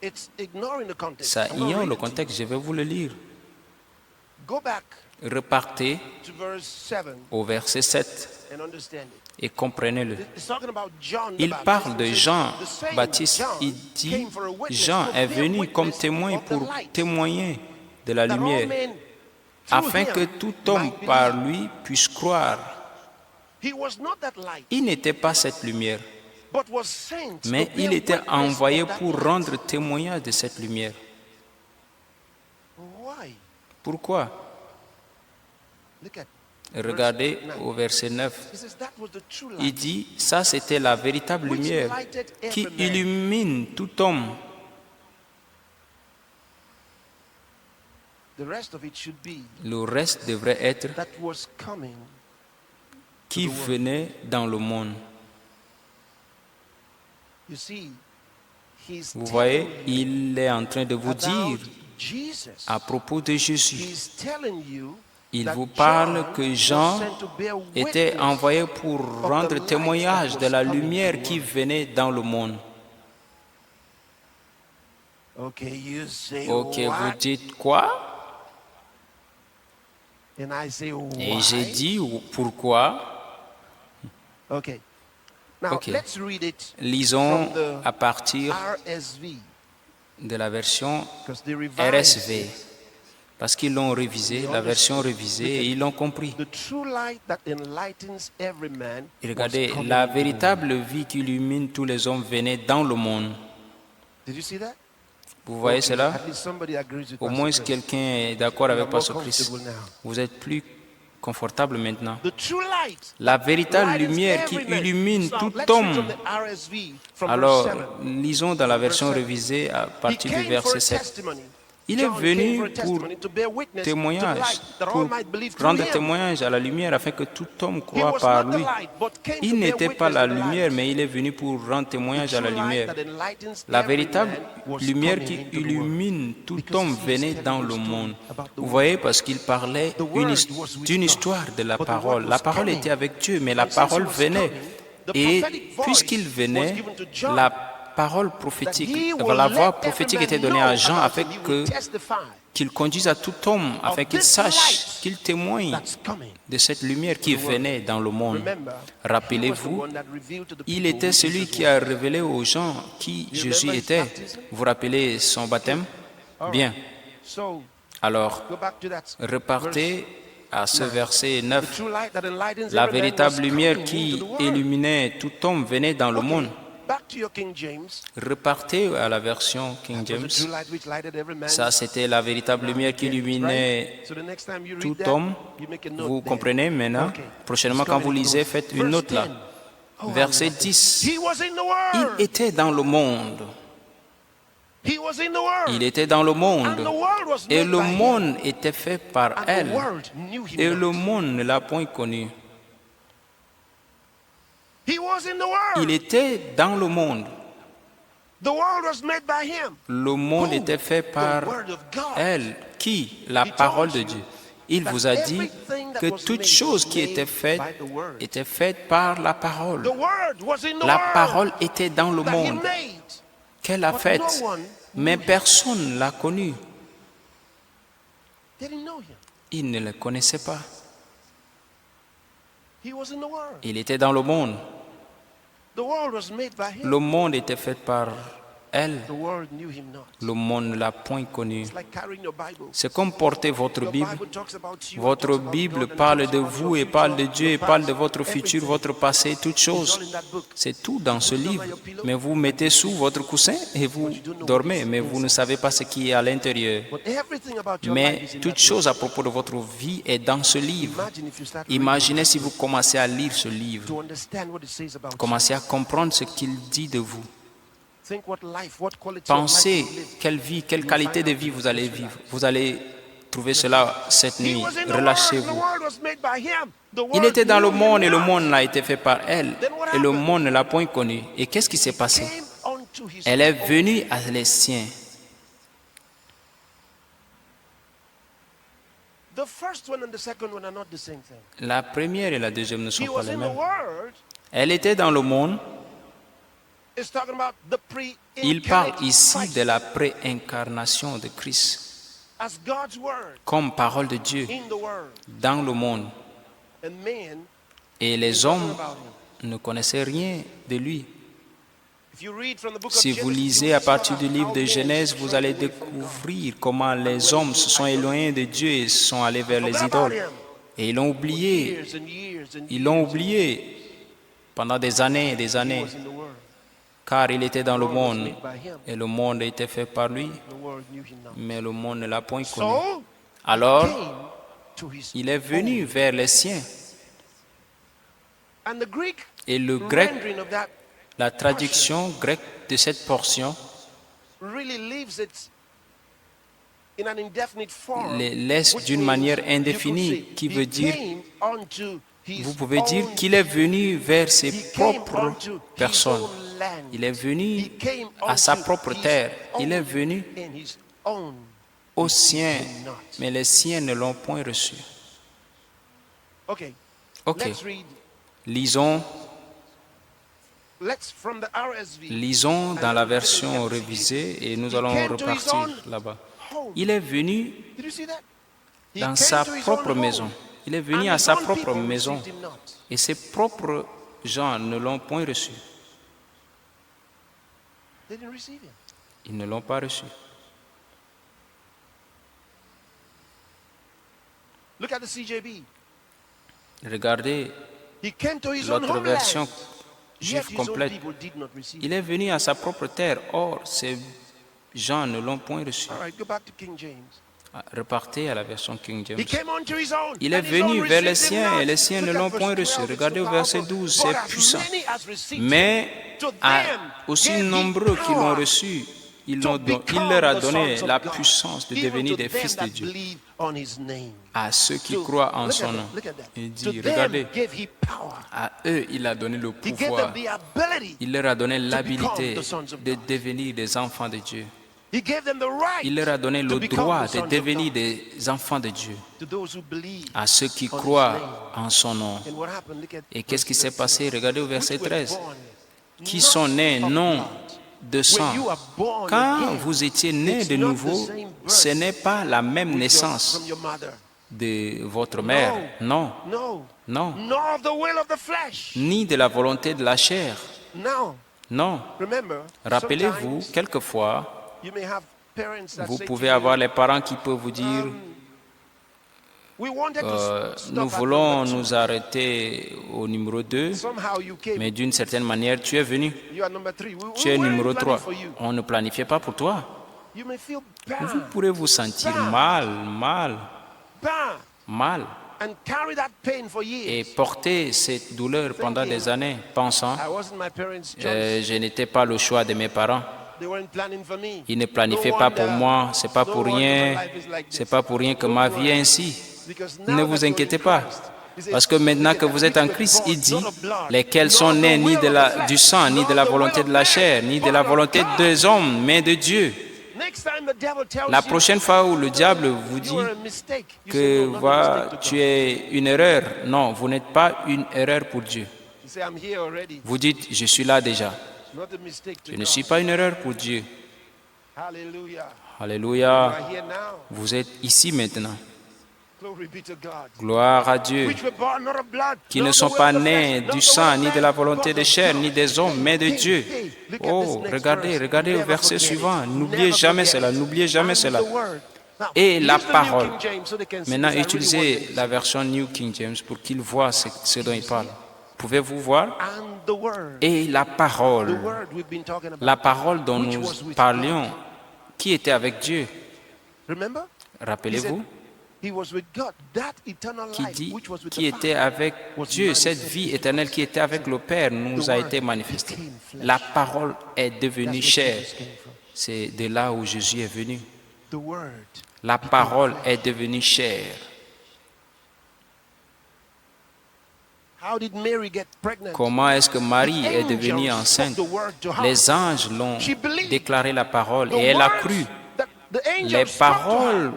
It's ignoring the context. Ça I'm gonna ignore read le it to you. contexte. Je vais vous le lire. Go back Repartez to verse 7 au verset 7 and understand it. et comprenez-le. It's talking about John the Il Baptist. parle de It says, Jean the same Baptiste. John Il dit, came for a witness, Jean to est bear venu comme witness témoin of the pour light, témoigner de la that all lumière, men through afin que him tout homme might par believe. lui puisse croire. He was not that light, Il n'était pas cette lumière, but was sent mais to bear il était witness envoyé of that pour light. rendre témoignage de cette lumière. Why? Pourquoi? Look at Regardez verse 9. au verset 9. He says that was the true light. Il dit, ça c'était la véritable Which lumière lighted qui every man. illumine tout homme. The rest of it should be Le reste devrait être that was coming. qui venait dans le monde. You see, he's Vous voyez, telling you il est en train de vous about dire Jesus. à propos de Jésus. He's telling you Il that vous parle John que was Jean sent to bear était witness envoyé pour of rendre the light témoignage that de was la coming to lumière the qui world. venait dans le monde. Okay, you say Ok, vous what? dites quoi? And I say Et why? j'ai dit pourquoi. Okay. Now Ok. let's read it Lisons from the à partir RSV de la version because they revised RSV. it. Parce qu'ils l'ont révisé, la version révisée, et ils l'ont compris. The true light that enlightens every man. Et was regardez, coming la into the world. véritable vie qui illumine tous les hommes venait dans le monde. Did you see that? Vous voyez Okay, cela? At least somebody agrees with Au Pastor moins Chris. quelqu'un est d'accord avec You are more Pasteur Christ. comfortable now. Vous êtes plus confortable maintenant. The true light La véritable lightens lumière qui every man. illumine So, tout let's read from homme. the RSV from Alors, verse 7. lisons dans la version Verse 7. révisée à He partir du came for verset a 7. testimony. Il est John came venu for a pour testimony to bear witness to the témoignage, light, that all pour might believe through rendre him. témoignage à la lumière afin que tout homme He croit was par not the lui. light, but came Il to bear n'était pas witness la to the lumière, light. mais il est venu pour rendre témoignage à la The true light lumière. that enlightens La every véritable man was lumière coming qui into the world. illumine tout Because homme he was venait telling dans the le story monde. about the Vous word. voyez, parce qu'il parlait The word was with d'une God, histoire de la but the parole. word La was parole coming. était avec Dieu, mais la And since he parole was venait. coming, the Et prophetic voice puisqu'il was venait, given to John, la parole prophétique, that he will la voix let prophétique every était man donnée à know Jean about afin him. He will que testify qu'il conduise à tout homme, afin qu'il this sache, light qu'il témoigne that's coming. de cette lumière qui venait dans le monde. Remember, he was the Rappelez-vous, one that revealed to the il people était who celui Jesus qui was. a révélé aux gens qui You Jésus remember his était. baptism? Vous vous rappelez son baptême? All right. Bien. So, Alors, go back to that repartez à ce verset verse. 9. The true light that enlightens La every man véritable was lumière coming qui into the world. illuminait tout homme venait dans le Okay, monde. back to your King James. Repartez à la version King That was the true James. light which lighted every man. Ça, c'était la véritable lumière qui illuminait Right? So the next time you read tout that, homme. you make a note Vous there. comprenez maintenant? Okay. Prochainement, quand vous lisez, faites une note là. Verset 10. He was in the Il world. était dans le monde. He was in the world. Il était dans le And monde. the world was Et made le by him. monde était fait par And the elle. world knew him Et not. le monde ne l'a point connu. He was in the world. Il était dans le monde. The world was made by him. Le monde Who? était fait par The word of God. elle. Qui? La He told parole de you Dieu. Il that vous a dit everything that que was toute made chose was qui made était faite by the word. était faite par la parole. The word was in the La world parole était dans le that he monde made. qu'elle a But faite, no one mais personne ne l'a connue. They didn't know him. Il ne le connaissait pas. He was in the world. Il était dans le monde. The world was made by him. Le monde était fait par elle. The world knew him not. Le monde ne l'a point connu. It's like carrying your Bible. C'est comme porter votre Your Bible. Bible talks about you, Votre talks about Bible God, and parle talks de about vous your et parle de future, Dieu et your parle de past, votre futur, everything. votre passé, toutes It's all choses. in that book. C'est tout dans ce livre. Mais vous mettez sous votre coussin et vous dormez, mais vous ne savez pas ce qui est à l'intérieur. But everything about your Mais life is in toute that chose book. à propos de votre vie est dans ce livre. Imagine if you start reading Imaginez si vous commencez à lire ce livre. to understand what it says about you. Commencez à comprendre ce qu'il dit de vous. Think what life, what quality of Pensez life you live. quelle vie, quelle qualité de vie vous allez vivre. Vous allez trouver cela cette nuit. Relâchez-vous. Il était dans le monde et le monde n'a été fait par elle. Et le monde ne l'a point connu. Et qu'est-ce qui s'est passé? Elle est venue à les siens. La première et la deuxième ne sont pas les mêmes. Elle était dans le monde. Il parle ici de la préincarnation de Christ. as God's word comme parole de Dieu in the world. dans le monde. And man, Et les knows nothing hommes about him. ne connaissaient rien de lui. If you read from the book of Si Genesis, vous you lisez à discover partir du how livre de man Genèse, vous allez strayed away from God. découvrir comment les hommes se sont éloignés de Dieu et sont allés vers les idoles. Et ils l'ont oublié. Years and years and Ils l'ont years. oublié pendant des années et des He années, was in the world. car il était dans le The world was monde made by him. et le monde a été fait par lui, The world knew him not. mais le monde ne l'a point connu. So, Alors, came to his il est venu own. vers les siens. And the Greek Et le grec, rendering of that la traduction grecque de cette portion, really leaves it in an indefinite form, les laisse which d'une means manière you could indéfinie, say, qui he veut dire, came unto his vous pouvez dire own qu'il est venu vers ses He came propres unto his personnes. own land. Il est venu He came à sa unto propre his terre. Il est own, venu and his own aux siens, did not. mais les siens ne l'ont point reçu. Okay. Ok, Let's read. lisons From the RSV. Lisons dans la version révisée et nous allons repartir là-bas. Il est venu Did you see that? He dans came sa to his propre own maison. home, Il est venu and à his sa own propre people maison received him not. et ses propres gens ne l'ont point reçu. They didn't receive him. Ils ne l'ont pas reçu. Look at the CJB. Regardez He came to his own l'autre homeland. version Yet juive his own complète. people did not receive him. Il est venu à sa propre terre, or ces gens ne l'ont point reçu. All right, go back to King James. Repartez à la version King James. He came unto his own. Il est and his own venu vers les received him siens not. et les siens ne Look at l'ont verse point reçu. 12, Regardez au it's verset powerful. 12, But c'est as puissant. many as received him, Mais to à them aussi gave he nombreux qui l'ont power reçu, il to leur a become the donné sons of la God, puissance de even devenir to des them fils de that Dieu. believe on his name. À ceux qui So, croient en look son at nom. that, look at that. Il To dit, them regardez, gave he power. à eux, il a donné le He gave them pouvoir. the ability. Il leur a donné l'habilité become the sons of de God. devenir des enfants de Dieu. He gave them the right Il leur a donné to le become droit the de sons of devenir God. des enfants de Dieu. To those who believe. À ceux qui on his croient name. en son nom. And what happened? Look at Et qu'est-ce qui verse s'est passé? 13. Regardez au verset Which were 13. born Qui not sont nés of non blood. de sang. When you are born Quand again, vous étiez nés it's de not nouveau, the same birth ce n'est pas la même with your- naissance from your mother. de votre mère. Non, No. non. Nor of the will of the flesh. Ni de la volonté de la chair. Now, Non. remember, Rappelez-vous, sometimes quelquefois, you may have parents that vous say pouvez to avoir you, les parents qui peuvent vous dire we wanted to stop nous at voulons number two. nous arrêter au numéro 2, Somehow you came. mais d'une certaine manière, tu es venu. You are number 3. Tu es weren't numéro planning 3. for you. On ne planifiait pas pour toi. You may feel Vous bad, pourrez vous sentir mal, mal, and carry that pain for et years. porter cette douleur pendant des années, pensant I wasn't my parents' choice. je n'étais pas le choix de mes parents. They weren't planning for me. Ils ne planifiaient No pas pour wonder- moi. C'est pas no pour wonder rien. my life is like C'est this. pas pour rien que ma vie est ainsi. Because now Ne that vous you're in inquiétez pas. Christ, he says, Parce que maintenant look que at vous that, êtes en which were Christ, born il dit, not of blood, lesquels nor sont the nés ni will de of the du flesh, sang, ni nor de la the volonté will de la of chair, man, ni de but la of volonté God. des hommes, mais de Dieu. Next time the devil tells La you prochaine fois où le diable vous you dit are a mistake, you say, que no, not a voilà, mistake to tu God. es une erreur, non, vous n'êtes pas une erreur pour Dieu. You say, I'm here already. Vous dites, je suis là déjà. Not a mistake to Je ne God. suis pas une erreur pour Dieu. Hallelujah. You Alléluia. are here now. Vous êtes ici maintenant. Glory be to God. Gloire à Dieu. Which were born not of blood, Qui nor ne the sont will pas of the nés flesh, du nor the sang, will of ni de man, la volonté but des of chairs, God. ni des hommes, mais de Hey, Dieu. hey, look at Oh, this next regardez, verse. regardez au Never verset forget it. suivant. N'oubliez Never jamais forget cela, it. n'oubliez jamais And cela. the word. Now, Et la use the New parole. King James so they can see Maintenant, this. I really utilisez want la this. version New King James pour qu'ils voient ce dont il parle. Pouvez-vous voir? And the word. Et la The parole, word we've been talking about. la parole dont Which nous was with parlions, qui était avec Dieu? Remember? Rappelez-vous, He was with God. That eternal qui life dit, which was with qui the était Father. avec Dieu, cette vie éternelle qui était avec le Père nous a été manifestée. La parole est devenue That's where chair. Jesus came from. C'est de là où Jésus est venu. The word. La parole est devenue chair. How did Mary get pregnant? Comment est-ce que Marie est The devenue angels enceinte? spoke the word to her. Les anges l'ont She believed. déclaré la parole The et elle a words cru. that the angels Les spoke to her paroles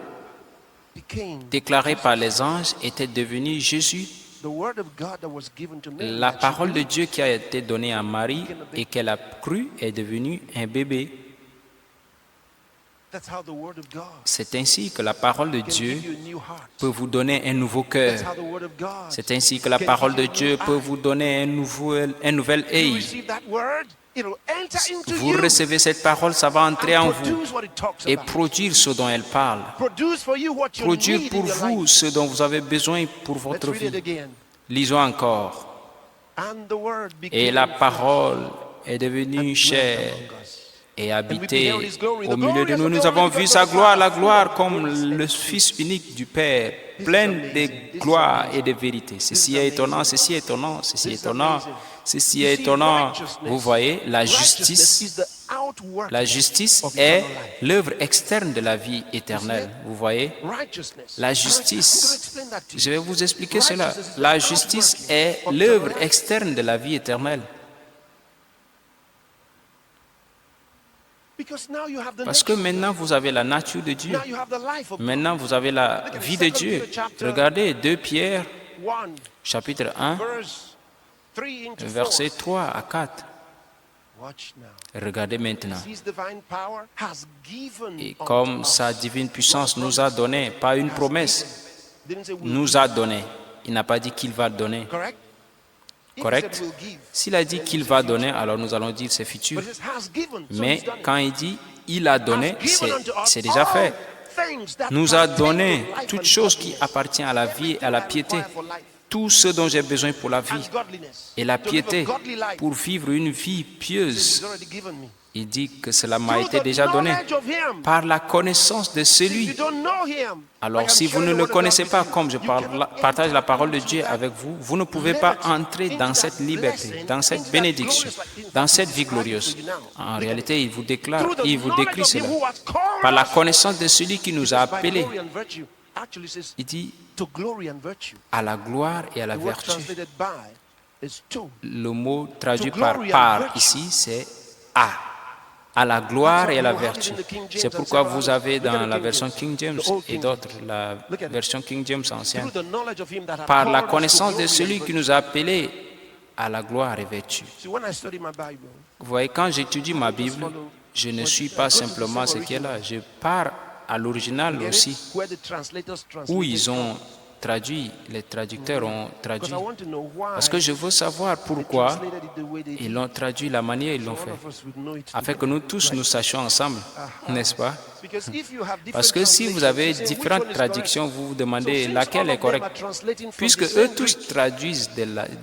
became déclarées par les anges étaient devenues Jésus. the word of God that was given to Mary. La that she parole de believed. Dieu qui a été donnée à Marie et qu'elle a cru est devenue un bébé. That's how the word of God C'est ainsi que la parole de can Dieu give you a new heart. peut vous donner un nouveau That's cœur. how the word of God C'est ainsi que la can parole de give you a Dieu new peut eye. vous donner un nouvel You œil. receive that word, it'll enter into Vous you recevez cette parole, ça va entrer en and vous produce what it talks et about. produire ce dont elle parle. Produce for you what you Produire need pour in your vous life. ce dont vous avez besoin pour Let's votre read it vie. again. Lisons encore. And the word Et became la flesh parole est and devenue dwelt chair among us. et habité beheld his glory, au the milieu de glorious nous. of the Nous only avons vu begotten sa of the gloire, la Father, gloire full of comme grace le and Fils unique du Père, This is plein amazing. de This is gloire amazing. et de vérité. This Ceci is est étonnant, amazing. ceci est étonnant, ceci This est is étonnant, amazing. ceci You est see, étonnant. righteousness- Vous voyez, la righteousness is justice, the outworking la justice of est eternal life. l'œuvre externe de la vie éternelle. Vous voyez, Righteousness. la I'm gonna justice, explain that to je you. vais vous expliquer cela. Righteousness is the La justice outworking est of l'œuvre eternal life. externe de la vie éternelle. Because now you have the Parce que nature. maintenant, vous avez la nature de Dieu. Now you have the life of God. Maintenant, vous avez la vie de Dieu. Regardez 2 Pierre, 1 chapitre 1, verse 3 into 4. versets 3 à 4. Watch now. Regardez maintenant. His divine power has given Et unto comme us. sa divine puissance nous a donné, pas une promesse, Didn't say we'll nous a donné. Il n'a pas dit qu'il va donner. correct? If he Correct? said we'll give, S'il a dit qu'il va donner, alors nous allons dire c'est futur. but it has given, so Mais he's done it. quand il dit il a donné, Has given unto us c'est déjà fait. all things that Nous a pertain donné to life toute and chose qui godliness. appartient à la vie et à la piété. Everything I require for life Tout ce dont j'ai besoin pour la vie and godliness. et la To live a piété, godly life. pour vivre une vie He's pieuse. already given me. Il dit que cela m'a Through été the déjà donné knowledge of him. par la connaissance de If celui. you don't know him, Alors like I'm si vous sharing ne the le word of connaissez God pas, with you, comme je you cannot partage la enter parole de into Dieu that avec vous, vous ne pouvez pas liberty, entrer dans into cette that liberté, blessing, dans cette into that bénédiction, glorious life. dans cette He's vie describing glorieuse. to you now. En réalité, il vous déclare, Through the il vous knowledge décrit of him cela. who has called Par la us. connaissance de celui qui nous a By appelés, glory and virtue. Actually says il dit to glory and virtue. à la gloire et à la The word vertu. translated by is to. Le mot traduit To par glory and par virtue. ici, c'est à la gloire et à la vertu. C'est pourquoi vous avez dans la version King James et d'autres, la version King James ancienne, Through the knowledge of him that hath par la called us to connaissance de glory and celui qui virtue. nous a appelés à la gloire et vertu. See, when I study my Bible, Vous voyez, quand j'étudie ma Bible, je ne suis pas simplement ce qui est là, je pars à l'original get aussi, it? Where the translators où translated ils ont from. traduit, les traducteurs ont Because traduit. I want to know why Parce que je veux savoir they pourquoi translated it the way they ils did. l'ont traduit, la manière ils l'ont All fait, of us would know it afin que nous tous nous sachions ensemble, n'est-ce pas? Because if you have different Parce que si vous translations, avez you say, which différentes one is correct? traductions, vous vous So demandez since laquelle all est of them are correcte. translating from Puisque the eux same tous Greek, traduisent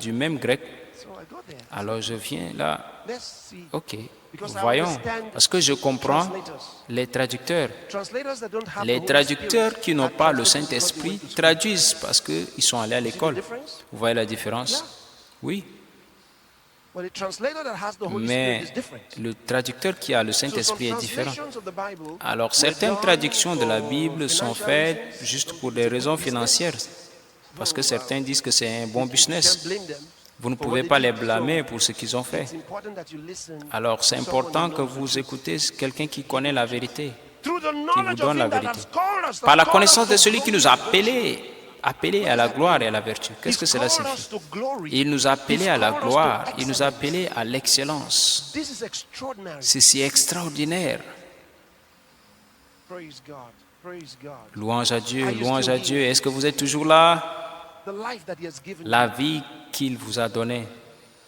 du même grec, so I go there. alors je viens là, Let's see. ok, Because I voyons, understand parce que je comprends translators. les traducteurs. Translators that don't have the Les Holy traducteurs Spirit, qui n'ont that pas le translate because they Saint-Esprit went to school. traduisent parce qu'ils sont allés à l'école. difference? Vous voyez la différence? Oui, Well, the translator that has the Holy Spirit mais is different. le traducteur qui a le So some Saint-Esprit est différent. translations of the Bible Alors were certaines done traductions de la for Bible sont financial faites reasons. juste pour des raisons financières, parce que certains disent que c'est un bon You can't business. blame them Vous ne for pouvez what pas they les did. blâmer So pour ce qu'ils ont fait. it's important that you listen Alors c'est to someone important who que knows the vous truth. écoutez quelqu'un qui connaît la vérité, Through the qui vous knowledge of donne la him that vérité. has called us, that Par la called connaissance us de to celui qui nous glory a and virtue. appelés à la gloire et à la vertu. Qu'est-ce que He's cela called signifie? us to glory. Il nous a appelés He's à la called us to gloire, il nous a excellence. appelés à l'excellence. This is extraordinary. C'est si extraordinaire. Praise God. Praise God. Louange à Dieu, louange à Dieu. Est-ce que vous êtes toujours là? The life that he has given La vie qu'il vous a donnée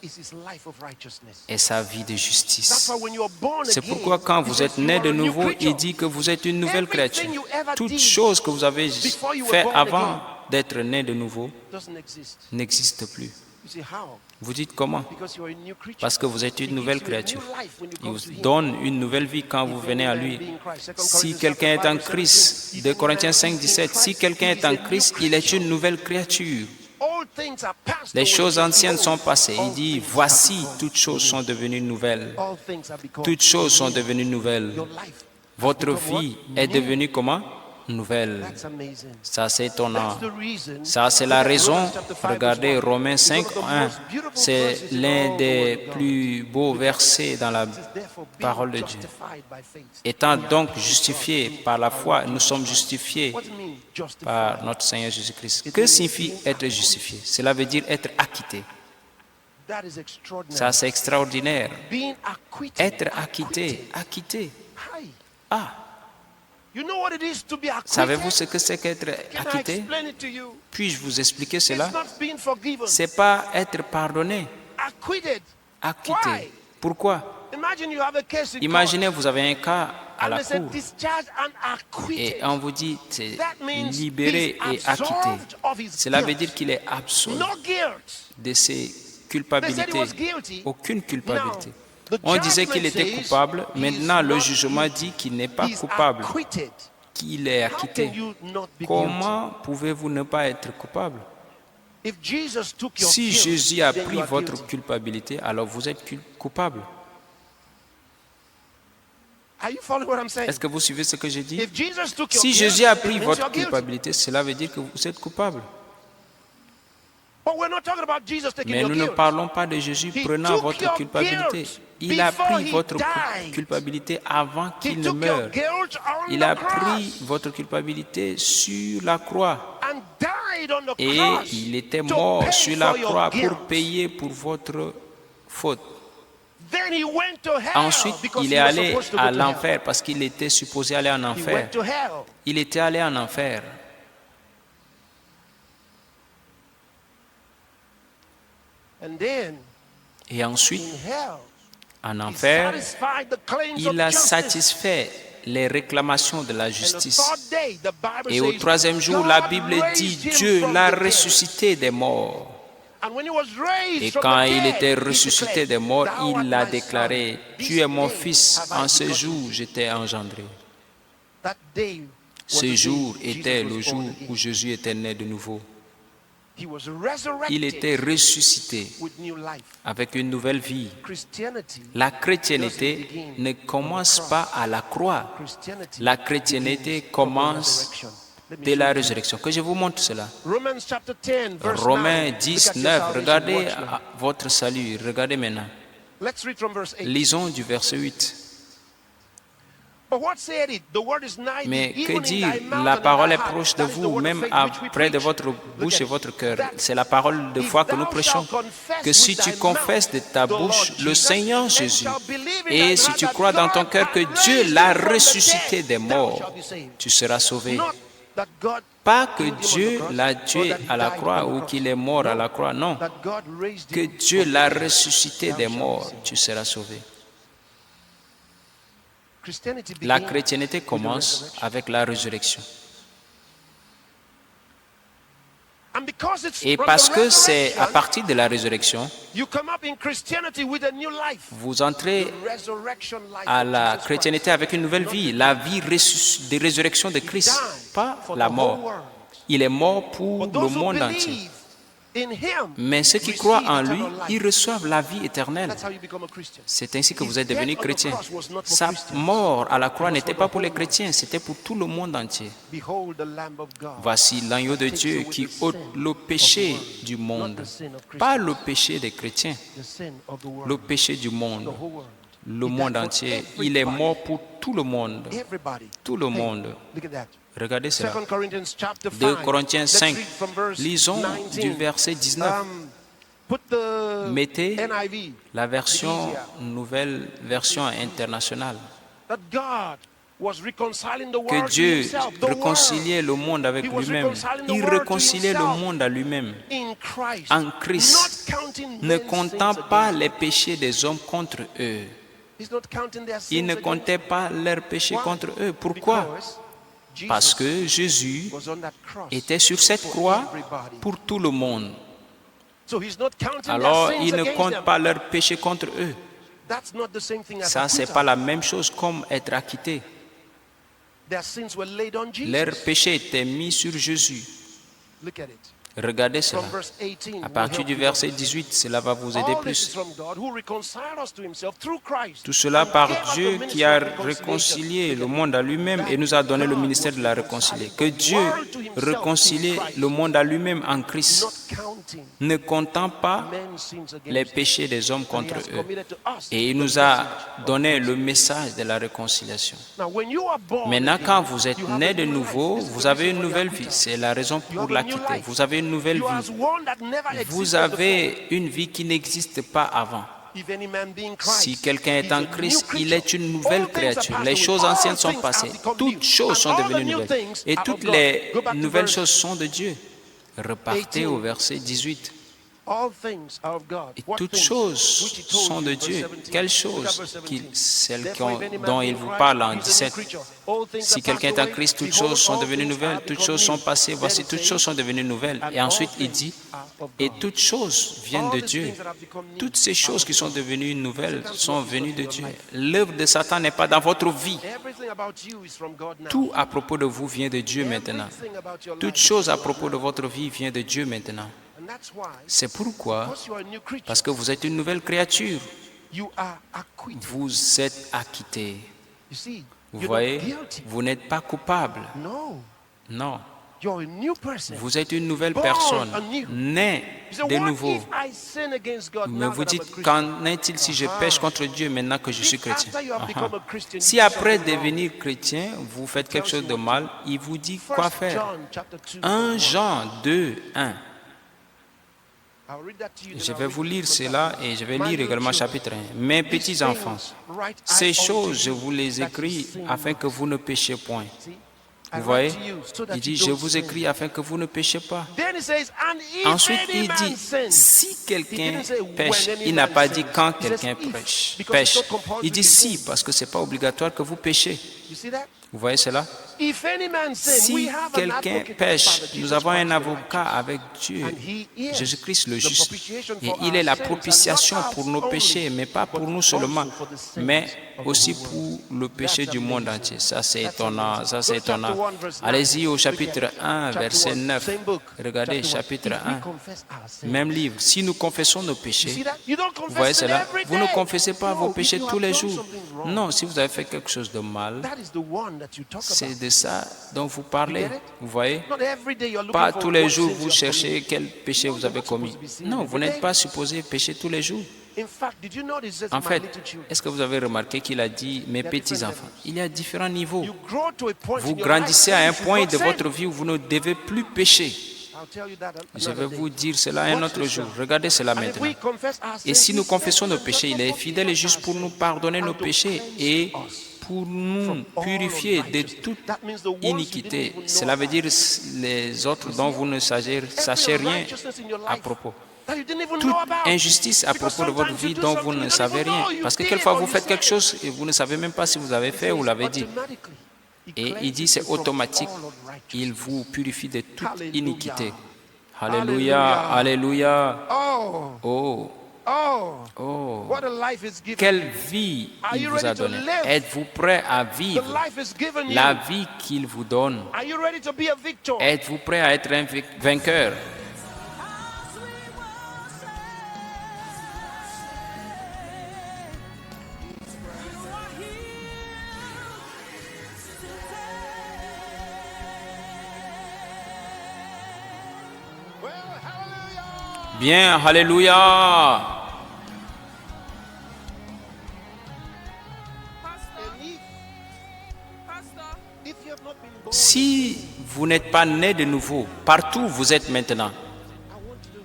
is his life of righteousness. est sa vie de That's justice. why when you are born C'est again, pourquoi quand he vous says êtes you né are de a new nouveau, creature. il dit que vous êtes une nouvelle créature. Everything you ever Toute did chose que vous avez before you were fait born avant again d'être né de nouveau doesn't exist. n'existe plus. You say how? Vous dites comment? Because you are a new creature. Parce que vous êtes une He nouvelle gives you a new créature. life when you Il come vous to him. donne une nouvelle vie quand vous venez à lui. Si quelqu'un est en Christ, 2 Corinthiens 5, 17, si quelqu'un est en Christ, il est une nouvelle créature. All things are passed Les away. choses anciennes sont Behold, passées. Il all dit, things are voici, become toutes choses sont devenues nouvelles. All things are become Toutes choses sont devenues nouvelles. Your life Votre has become vie what? est New. devenue comment? Nouvelle. That's amazing. Ça, c'est étonnant. That's the reason. Ça, c'est la Look at raison. Romans chapter 5, Regardez verse 1. Romains It's 5, one of the 1. most beautiful C'est verses in l'un all the des word of God. plus beaux versets dans la It says, therefore, being parole de Dieu. justified by faith. Étant donc justifiés par la foi, nous sommes justifiés What does it mean, justified? par notre Seigneur Jésus-Christ. Que signifie être justifié? Cela veut dire être acquitté. That is extraordinary. Ça, c'est extraordinaire. Being acquitted. Être acquitté, acquitté. Hi. Ah, You know what it is to be acquitted? Savez-vous ce que c'est qu'être Can I acquitté? explain it to you? Puis-je vous expliquer It's cela? not being forgiven. C'est pas être pardonné, Acquitted. acquitté. Why? Pourquoi? Imagine you have a case in Imaginez, court, vous avez un cas à and la they say cour discharged and acquitted. et on vous dit c'est That means libéré he's et acquitté. absolved of his Cela veut guilt. dire qu'il est absolu No guilt. de ses They said he culpabilités. was guilty. Aucune culpabilité. Now, the On disait qu'il judgment était says coupable. he is Maintenant, le not jugement guilty. dit qu'il n'est pas He's coupable, acquitted. qu'il est How can acquitté. you not be guilty? Comment pouvez-vous ne pas être coupable? If Jesus took your Si guilt, Jésus a then pris you are votre guilty. culpabilité, alors vous êtes coupable. Are you following what I'm saying? Est-ce que vous suivez ce que j'ai dit? If Jesus took your Si guilt, Jésus a it pris means votre you're guilty. culpabilité, cela veut dire que vous êtes coupable. But we're not talking about Jesus taking Mais your nous ne guilt. parlons pas de Jésus He prenant took votre your culpabilité. guilt Il a before pris he votre died. culpabilité avant He qu'il ne took your meure. guilt on Il the a cross pris votre culpabilité sur la croix. and died on the Et cross il était to mort pay sur la for your croix guilt. pour payer pour votre faute. Then he went to hell Ensuite, because il he est was allé supposed to go à to l'enfer parce qu'il était supposé aller en hell. He enfer. went to hell. Il était allé en enfer. And then Et ensuite, in hell, en he enfer, satisfied the claims il of a justice. satisfait les réclamations de la And the justice. third day, the Bible Et au says, troisième jour, la God Bible dit, raised him Dieu from l'a the dead. ressuscité des morts. And when he was raised Et from quand the il dead, était he ressuscité declared, des morts, "Thou il art a my déclaré, son. Tu This es mon day fils, have I en ce begotten jour you." j'étais engendré. That day was Ce the day jour Jesus était was le born jour again. où Jésus était né de nouveau. He was resurrected Il était ressuscité with new life. avec une nouvelle vie. Christianity, La chrétienté ne commence pas à la croix. Christianity La chrétienté commence dès la résurrection. Que je vous montre cela. Romans chapter 10, verse Romains 9. Look at 10, your 9. salvation. Regardez Watch now. votre salut. Regardez maintenant. Let's read from verse 8. Lisons du verset 8. But what said it? The word is nigh thee, Mais que even in dire? thy mouth La and in parole thy est heart. proche de That is the vous, word of même faith which we près de preach. votre Look bouche at et it. votre cœur. That C'est la parole de if foi que thou nous prêchons. shalt confess Que si with tu thy confesses de mouth ta the Lord bouche le Jesus, Seigneur and Jésus, shalt believe in et thine si heart tu that crois dans ton God cœur que hath Dieu raised l'a him from the ressuscité dead, des thou morts, shalt be saved. tu seras sauvé. Not that God Pas que killed him on the Dieu cross, l'a or tué that he à la died croix on the ou cross. qu'il est mort à No, la croix, non. that God raised Que him Dieu from l'a the dead, ressuscité thou des shalt be morts, saved. tu seras sauvé. Christianity La begins chrétienté with the commence resurrection. avec la résurrection. And because it's Et from parce the que c'est à resurrection, partir de la résurrection, you come up in Christianity with a new life. vous entrez The resurrection life à of la Jesus chrétienté Christ. avec une nouvelle vie, la vie de résurrection de Christ, pas la mort. Il est mort pour But le those who monde entier. believe in him Mais ceux qui receive croient en lui, eternal life. ils reçoivent la vie éternelle. That's how you become a Christian. C'est ainsi que His vous êtes death devenus on the chrétiens. cross was not for Sa Christians. mort à la croix It was n'était for pas the pour les whole chrétiens, c'était pour tout le monde entier. Behold the Lamb of God. Voici l'agneau de Takes Dieu away qui the ôte sin le péché of the world. du Not monde. the sin of Christians. Pas le péché des chrétiens, The sin of the world. le péché du The monde, whole world. le He monde died for entier. Il est everybody. mort pour tout le monde. Everybody. Tout le Hey, monde. Look at that. Regardez cela. 2 Corinthians chapter 5. 2 Corinthiens Let's 5. read from verse Lisons 19. du verset 19. Put the Mettez NIV. la version, Ecclesia. nouvelle version internationale. That God was reconciling the Que world to Dieu himself. The réconciliait le monde avec He was lui-même. reconciling the Il world to réconciliait le himself. monde à lui-même. world in Christ. En Christ, Not counting ne men's comptant sins pas against les péchés des hommes contre eux. them. He's not counting their sins Il ne against comptait pas leurs péchés them. Why? contre eux. Pourquoi? Because Jesus Parce que Jésus was on that cross était sur cette for croix everybody. pour tout le monde. So he's not counting Alors, their sins il ne against compte them. pas leurs péchés contre eux. That's not the same thing as Ça, c'est acquittal. pas la même chose comme être acquitté. Their sins were laid on Jesus. Leurs péchés étaient mis sur Jésus. Look at it. Regardez cela. From verse 18. À will partir help du you. verset 18, cela va vous aider All this is plus. from God who reconciled us to himself through Christ. Tout cela and par gave us the Dieu ministry qui a of reconciliation. réconcilié le monde à lui-même et nous a donné le ministère de la réconcilier. Que Dieu réconcilie le monde à lui-même en Christ, Not counting ne comptant pas men's sins against les them. péchés des hommes And he contre has eux. committed to us Et il the nous a message. donné le message de la réconciliation. Now, when you are born Maintenant, again, quand vous êtes you have né a de new nouveau, life. This is vous the avez reason une why you nouvelle are vie. acquitted. C'est la raison You pour have a new l'acquitter. life. Vous avez une nouvelle You are vie. one that never existed Vous before. avez une vie qui n'existe pas avant. If any man be in Christ, Si quelqu'un est he's en a new Christ, il creature. est une nouvelle All things are créature. passed Les away. choses All anciennes sont things passées. have become Toutes new. choses sont And all devenues the new nouvelles. things Et are toutes of les God. Go back to nouvelles verse choses sont de Dieu. Repartez 18. au verset 18. All things are of God. Et What toutes things? choses Which he told sont you, de verse Dieu. 17. Quelles Look at choses? verse 17. Celles Therefore, if any man dont be il in vous Christ, parle en he's a new 17. creature. All things Si are quelqu'un passed est en away. Christ, toutes Behold, choses sont all devenues things nouvelles, are toutes become choses sont new. passées, Then voici it toutes says, choses sont devenues nouvelles. and Et ensuite all il dit, things are of et God. toutes choses viennent de All these Dieu. things that have become new Toutes ces are choses of qui sont God. devenues nouvelles Satan's sont work is venues not de in your Dieu. life. L'œuvre de Satan n'est pas dans votre vie. Everything about you is from God now. Tout à propos de vous vient de Dieu maintenant. Everything about your Toute life is chose from à God propos now. de votre vie vient de Dieu maintenant. And that's why, C'est pourquoi, because you are a new creature, parce que vous êtes une nouvelle créature, you are acquitted. vous êtes acquitté. You see, Vous you're voyez, not guilty. vous n'êtes pas coupable. No, Non, you're a new person. vous êtes une nouvelle Born personne, anew. née You say, de what nouveau. if I sin against God Mais now vous that I'm a dites, Christian? qu'en est-il si je pêche contre Dieu maintenant que je suis chrétien? After you have become a Christian, Si you do après something wrong. devenir chrétien, vous faites quelque chose de mal, il vous dit quoi First faire. John chapter 2, 1 verse 1. Jean 2, 1. I'll read that to you, then Je I'll vais read vous it lire from cela that. et je vais My lire little également children, chapitre 1. Mes these petits enfants, things write I ces unto choses, je you, vous les that you écris sin afin not. que vous ne péchiez point. See? I Vous write voyez, to you so that il dit, you je don't vous sin. écris afin que vous ne péchiez pas. Then he says, and if Ensuite, any il man dit, sins, si he quelqu'un didn't say pêche, when any il n'a man pas dit sins. quand He says quelqu'un if, pêche. because it's not compulsory Il dit to si, sin. parce que ce n'est pas obligatoire que vous péchez. You see that? Vous voyez cela? If any man sin, we Si have an quelqu'un advocate with the pêche, Father, nous Jesus avons un Christ the avocat righteous. avec Dieu, And he is Jésus-Christ le the juste. propitiation Et for il our est la sins, and propitiation not pour ours nos only, péchés, mais pas pour but nous seulement, also for the sins mais of the aussi whole pour world. le péché That's du monde amazing. entier. Ça, c'est That's étonnant. amazing. Ça, c'est Go to chapter étonnant. 1, verse 9. Allez-y au Look chapitre at it. 1, Chapter verset 1, 9. same book. Regardez, Chapter 1. chapitre If we 1. confess our sins, Même livre. Si nous confessons nos you see péchés, that? You don't vous confess voyez sin cela? every Vous ne day. confessez pas No, vos if péchés you tous have les done jours. something wrong, Non, si vous avez fait quelque chose de mal, that is the one that you talk about. c'est de ça dont vous parlez. You get it? Vous voyez? Not every day you're looking Pas for tous les what jours sins vous you have cherchez committed. quel péché No, vous you're avez not commis. supposed to be sinning Non, every vous n'êtes day. pas supposé pécher tous les jours. In fact, did you notice it says, En my fait, little children? est-ce que vous avez remarqué qu'il a dit mes y a petits different enfants? levels. Il y a différents niveaux. You grow to a point Vous in your grandissez life à where un you should point not de sin. votre vie où vous ne devez plus pécher. I'll tell you that Je another vais day. vous dire cela un Watch autre this jour. now. Regardez cela And if maintenant. we confess our Et sins, si nous he's confessons nos faithful and péchés, il just est to fidèle et forgive juste us pour our nous sins pardonner nos and to péchés cleanse et us pour nous from all purifier de unrighteousness. toute That means the ones you iniquité. didn't even know Cela veut about. dire les autres dont vous ne sachez Every rien unrighteousness in your à life propos. that you didn't even Toute know about. injustice à Because propos de votre sometimes you vie do dont vous something ne you don't savez even know rien. you Parce que did it quelquefois or vous you faites said quelque it. chose et vous ne savez même pas si vous avez fait ou l'avez dit. Automatically, he Et il cleanses dit you c'est from automatique. all unrighteousness. Il vous purifie de toute Hallelujah. iniquité. Alléluia, Hallelujah. alléluia. Oh, Oh, oh, oh. what a life is given. Quelle vie Are il you vous a ready to donnée. live? Êtes-vous prêt à The vivre life is given la you. vie qu'il vous donne? Are you ready to be a victor? Êtes-vous prêt à être un vainqueur? Well, hallelujah. Bien, alléluia. If you have not been born, Si vous n'êtes pas né de nouveau, partout où vous êtes maintenant, I want you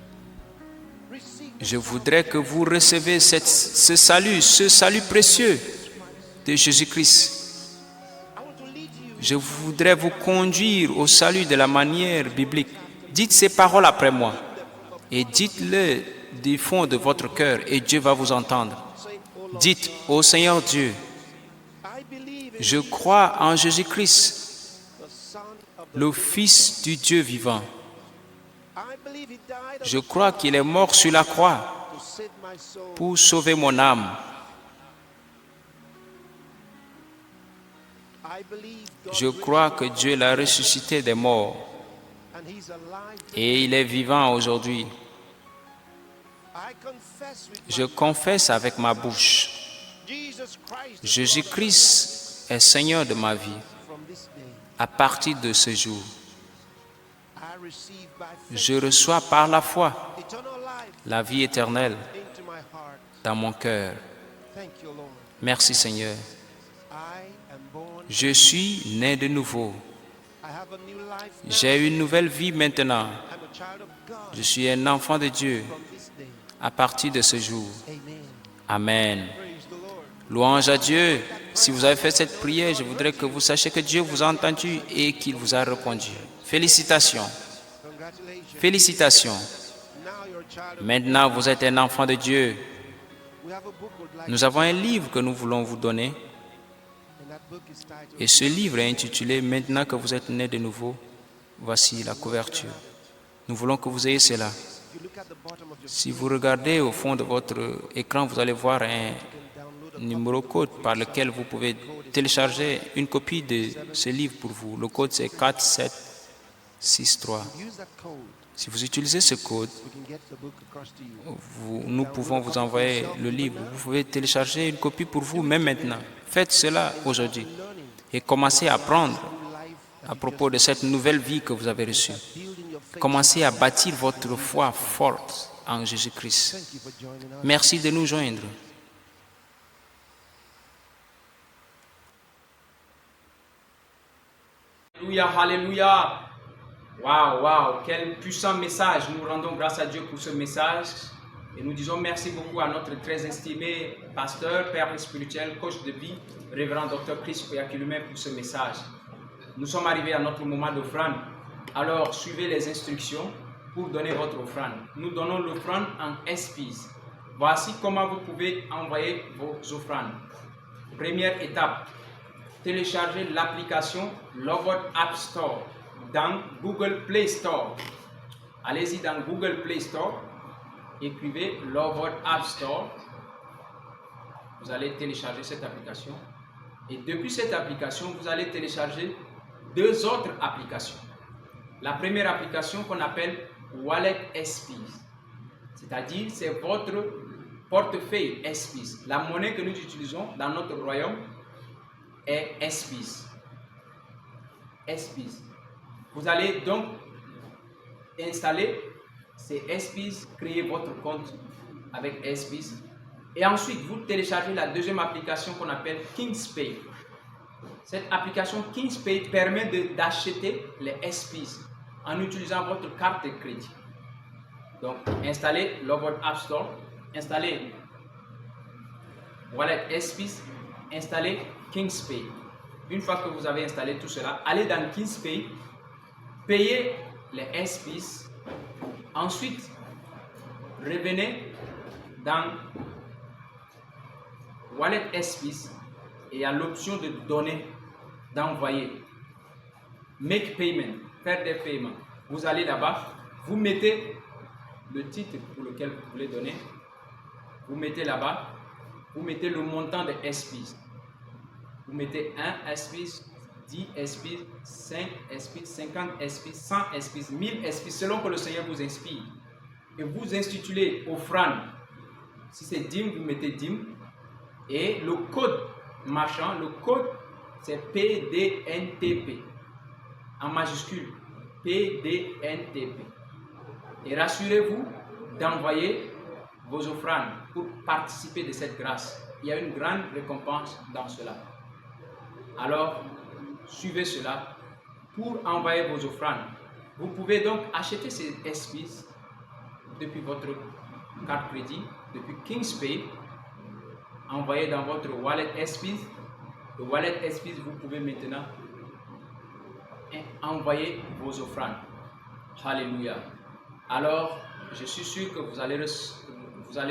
to receive je voudrais que vous recevez ce salut précieux de Jésus-Christ. I want to lead you. Je voudrais vous conduire au salut de la manière biblique. Dites ces paroles après moi et dites-le du fond de votre cœur et Dieu va vous entendre. Dites, ô Seigneur Dieu, I believe in je crois en Jésus-Christ, the Son of the. le Fils du Dieu vivant. I believe he died Je crois qu'il est mort sur la croix to save my soul. pour sauver mon âme. I believe God Je crois que Dieu l'a ressuscité des morts and he's alive. et il est vivant aujourd'hui. I confess with Je confesse avec ma bouche, Jesus Christ Jésus-Christ est Seigneur de ma vie. from this day. À partir de ce jour, I receive by faith je reçois par la foi eternal life la vie éternelle into my heart. dans mon cœur. Thank you, Lord. Merci Seigneur. I am born. Je suis né de nouveau. I have a new life now. J'ai une nouvelle vie maintenant. I'm a child of God Je suis un enfant de Dieu from this day. à partir de ce jour. Amen. Amen. Louange à Dieu. Si vous avez fait cette prière, je voudrais que vous sachiez que Dieu vous a entendu et qu'il vous a répondu. Félicitations. Félicitations. Maintenant, vous êtes un enfant de Dieu. Nous avons un livre que nous voulons vous donner. Et ce livre est intitulé « Maintenant que vous êtes né de nouveau ». Voici la couverture. Nous voulons que vous ayez cela. Si vous regardez au fond de votre écran, vous allez voir un numéro code par lequel vous pouvez télécharger une copie de ce livre pour vous. Le code c'est 4763. Si vous utilisez ce code, nous pouvons vous envoyer le livre. Vous pouvez télécharger une copie pour vous, même maintenant. Faites cela aujourd'hui et commencez à apprendre à propos de cette nouvelle vie que vous avez reçue. Commencez à bâtir votre foi forte en Jésus-Christ. Merci de nous joindre. Alléluia, alléluia. Waouh, waouh, quel puissant message. Nous rendons grâce à Dieu pour ce message. Et nous disons merci beaucoup à notre très estimé pasteur, père spirituel, coach de vie, révérend Dr. Chris Oyakhilome pour ce message. Nous sommes arrivés à notre moment d'offrande. Alors, suivez les instructions pour donner votre offrande. Nous donnons l'offrande en SPs. Voici comment vous pouvez envoyer vos offrandes. Première étape, téléchargez l'application Loveword App Store dans Google Play Store. Allez-y dans Google Play Store, écrivez Loveword App Store. Vous allez télécharger cette application. Et depuis cette application, vous allez télécharger deux autres applications. La première application qu'on appelle Wallet SPs, c'est-à-dire c'est votre portefeuille SPs. La monnaie que nous utilisons dans notre royaume est SPs. SPs. Vous allez donc installer ces SPs, créer votre compte avec SPs et ensuite vous téléchargez la deuxième application qu'on appelle KingsPay. Cette application KingsPay permet d'acheter les SPs en utilisant votre carte de crédit. Donc, installez Loveword App Store, installez Wallet SPs, installez KingsPay. Une fois que vous avez installé tout cela, allez dans KingsPay, payez les SPs, ensuite revenez dans Wallet SPs et il y a l'option de donner, d'envoyer. Make payment, faire des paiements. Vous allez là-bas, vous mettez le titre pour lequel vous voulez donner, vous mettez là-bas, vous mettez le montant de SPs. Vous mettez 1 SPs, 10 SPs, 5 SPs, 50 SPs, 100 SPs, 1000 SPs, selon que le Seigneur vous inspire. Et vous instituez offrande. Si c'est dîme, vous mettez dîme. Et le code marchand, le code c'est PDNTP. En majuscule, PDNTP. Et rassurez-vous d'envoyer vos offrandes pour participer de cette grâce. Il y a une grande récompense dans cela. Alors, suivez cela pour envoyer vos offrandes. Vous pouvez donc acheter ces SPs depuis votre carte crédit, depuis KingsPay, envoyer dans votre Wallet SPs. Le Wallet SPs, vous pouvez maintenant envoyer vos offrandes. Alléluia. Alors, je suis sûr que vous allez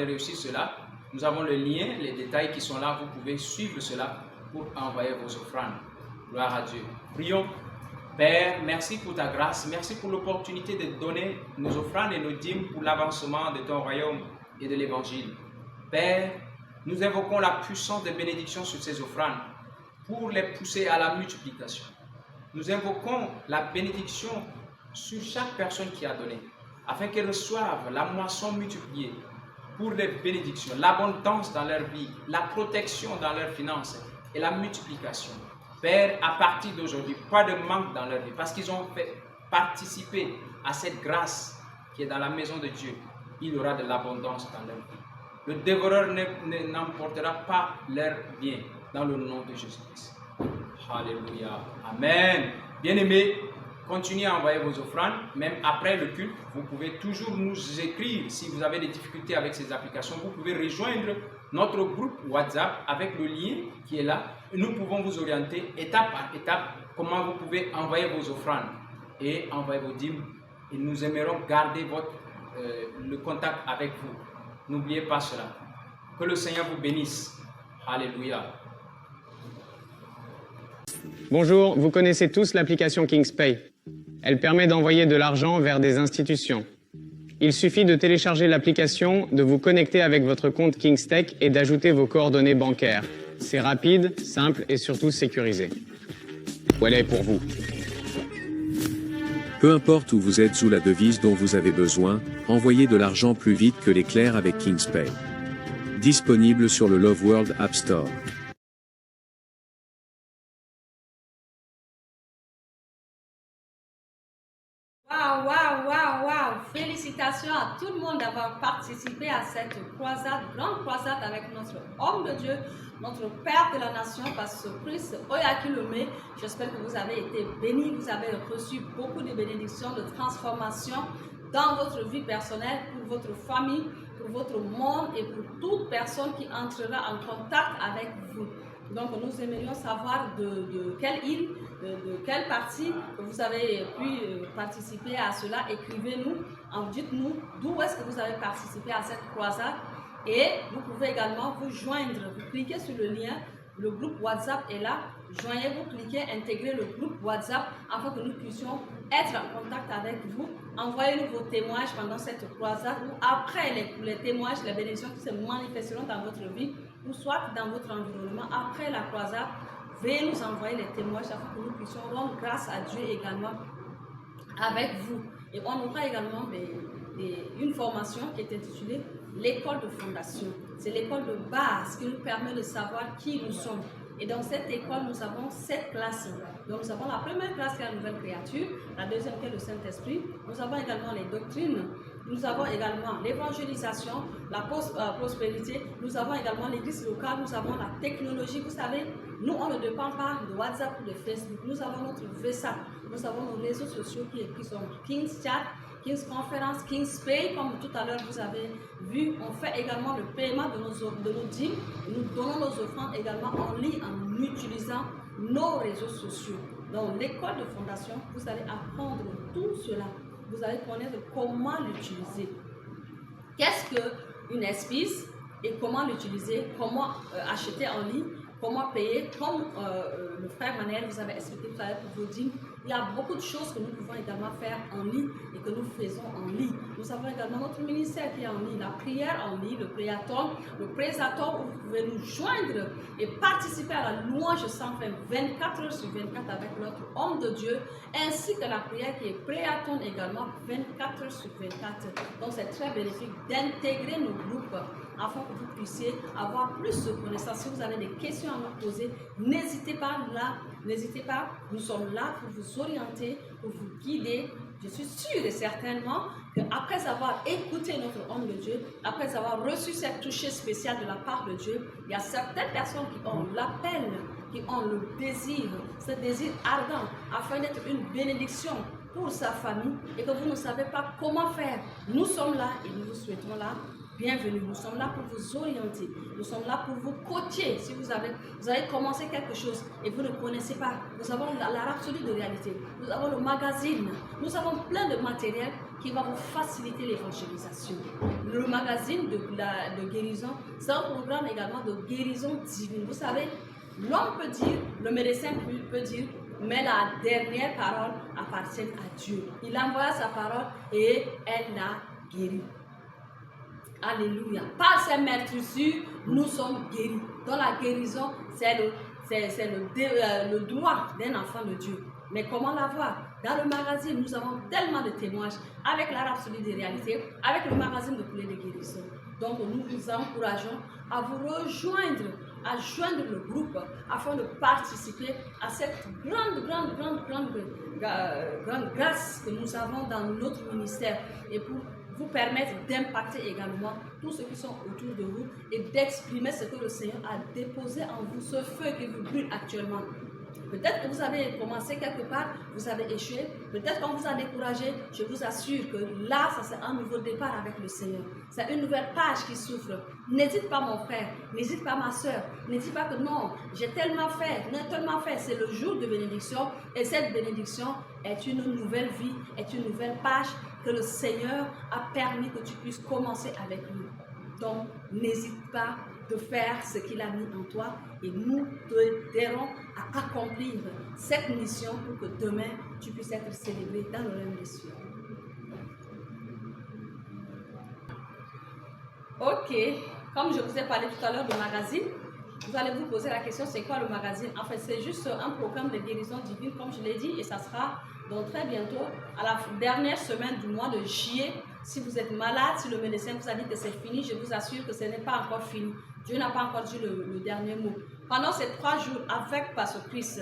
réussir cela. Nous avons le lien, les détails qui sont là. Vous pouvez suivre cela pour envoyer vos offrandes. Gloire à Dieu. Prions. Père, merci pour ta grâce. Merci pour l'opportunité de donner nos offrandes et nos dîmes pour l'avancement de ton royaume et de l'évangile. Père, nous invoquons la puissance de bénédiction sur ces offrandes pour les pousser à la multiplication. Nous invoquons la bénédiction sur chaque personne qui a donné, afin qu'elles reçoivent la moisson multipliée pour les bénédictions, l'abondance dans leur vie, la protection dans leurs finances et la multiplication. Père, à partir d'aujourd'hui, pas de manque dans leur vie, parce qu'ils ont fait participer à cette grâce qui est dans la maison de Dieu. Il y aura de l'abondance dans leur vie. Le dévoreur n'emportera pas leur bien dans le nom de Jésus-Christ. Alléluia. Amen. Bien-aimés, continuez à envoyer vos offrandes, même après le culte. Vous pouvez toujours nous écrire si vous avez des difficultés avec ces applications. Vous pouvez rejoindre notre groupe WhatsApp avec le lien qui est là. Nous pouvons vous orienter étape par étape comment vous pouvez envoyer vos offrandes et envoyer vos dîmes. Et nous aimerons garder le contact avec vous. N'oubliez pas cela. Que le Seigneur vous bénisse. Alléluia. Bonjour, vous connaissez tous l'application KingsPay. Elle permet d'envoyer de l'argent vers des institutions. Il suffit de télécharger l'application, de vous connecter avec votre compte Kingstech et d'ajouter vos coordonnées bancaires. C'est rapide, simple et surtout sécurisé. Voilà est pour vous. Peu importe où vous êtes ou la devise dont vous avez besoin, envoyez de l'argent plus vite que l'éclair avec KingsPay. Disponible sur le Love World App Store. Waouh, waouh, waouh, waouh! Félicitations à tout le monde d'avoir participé à cette croisade, grande croisade avec notre homme de Dieu, notre Père de la Nation, Pasteur Chris Oyakhilome. J'espère que vous avez été bénis, vous avez reçu beaucoup de bénédictions, de transformations dans votre vie personnelle, pour votre famille, pour votre monde et pour toute personne qui entrera en contact avec vous. Donc, nous aimerions savoir de quelle île, de quelle partie que vous avez pu participer à cela. Écrivez-nous, dites-nous d'où est-ce que vous avez participé à cette croisade. Et vous pouvez également vous joindre. Vous cliquez sur le lien, le groupe WhatsApp est là. Joignez-vous, cliquez, intégrez le groupe WhatsApp afin que nous puissions être en contact avec vous. Envoyez-nous vos témoignages pendant cette croisade ou après les témoignages, les bénédictions qui se manifesteront dans votre vie ou soit dans votre environnement. Après la croisade, veuillez nous envoyer les témoignages afin que nous puissions rendre grâce à Dieu également avec vous. Et on aura également une formation qui est intitulée l'école de fondation. C'est l'école de base qui nous permet de savoir qui nous sommes. Et dans cette école, nous avons 7 classes. Donc, nous avons la première classe qui est la nouvelle créature, la deuxième qui est le Saint-Esprit. Nous avons également les doctrines. Nous avons également l'évangélisation, la prospérité. Nous avons également l'église locale. Nous avons la technologie. Vous savez, nous, on ne dépend pas de WhatsApp ou de Facebook. Nous avons notre VSA. Nous avons nos réseaux sociaux qui sont King's Chat, King's Conference, King's Pay, comme tout à l'heure vous avez vu. On fait également le paiement de nos dîmes. Nous donnons nos offrandes également en ligne en utilisant nos réseaux sociaux. Dans l'école de fondation, vous allez apprendre tout cela. Vous allez connaître comment l'utiliser. Qu'est-ce qu'une espèce et comment l'utiliser, comment acheter en ligne, comment payer, comme le frère Manuel vous avait expliqué tout à l'heure pour vos dîmes. Il y a beaucoup de choses que nous pouvons également faire en ligne et que nous faisons en ligne. Nous avons également notre ministère qui est en ligne, la prière en ligne, le préaton, où vous pouvez nous joindre et participer à la louange sans fin 24 heures sur 24 avec notre homme de Dieu, ainsi que la prière qui est préaton également 24 heures sur 24. Donc c'est très bénéfique d'intégrer nos groupes afin que vous puissiez avoir plus de connaissances. Si vous avez des questions à nous poser, n'hésitez pas là, n'hésitez pas, nous sommes là pour vous orienter, pour vous guider. Je suis sûre et certainement qu'après avoir écouté notre homme de Dieu, après avoir reçu cette touche spéciale de la part de Dieu, il y a certaines personnes qui ont l'appel, qui ont le désir, ce désir ardent, afin d'être une bénédiction pour sa famille et que vous ne savez pas comment faire. Nous sommes là et nous vous souhaitons là. Bienvenue, nous sommes là pour vous orienter, nous sommes là pour vous coacher. Si vous avez commencé quelque chose et vous ne connaissez pas, nous avons la rhapsodie de réalité, nous avons le magazine, nous avons plein de matériel qui va vous faciliter l'évangélisation. Le magazine de guérison, c'est un programme également de guérison divine. Vous savez, l'homme peut dire, le médecin peut dire, mais la dernière parole appartient à Dieu. Il envoie sa parole et elle l'a guéri. Alléluia. Par ces meurtrissures, nous sommes guéris. Dans la guérison, c'est le droit d'un enfant de Dieu. Mais comment l'avoir? Dans le magazine, nous avons tellement de témoignages avec la rhapsodie des réalités, avec le magazine de poulet de guérison. Donc, nous vous encourageons à vous rejoindre, à joindre le groupe afin de participer à cette grande grâce que nous avons dans notre ministère et pour vous permettre d'impacter également tous ceux qui sont autour de vous et d'exprimer ce que le Seigneur a déposé en vous, ce feu qui vous brûle actuellement. Peut-être que vous avez commencé quelque part, vous avez échoué. Peut-être qu'on vous a découragé. Je vous assure que là, ça c'est un nouveau départ avec le Seigneur. C'est une nouvelle page qui s'ouvre. N'hésite pas mon frère, n'hésite pas ma soeur. N'hésite pas que non, j'ai tellement fait, C'est le jour de bénédiction et cette bénédiction est une nouvelle vie, est une nouvelle page que le Seigneur a permis que tu puisses commencer avec nous. Donc, n'hésite pas de faire ce qu'il a mis en toi et nous t'aiderons à accomplir cette mission pour que demain tu puisses être célébré dans le royaume des cieux. Ok, comme je vous ai parlé tout à l'heure du magazine, vous allez vous poser la question, c'est quoi le magazine? En fait, c'est juste un programme de guérison divine, comme je l'ai dit, et ça sera donc très bientôt, à la dernière semaine du mois de juillet. Si vous êtes malade, si le médecin vous a dit que c'est fini, je vous assure que ce n'est pas encore fini. Dieu n'a pas encore dit le dernier mot. Pendant ces 3 jours avec Pasteur Chris,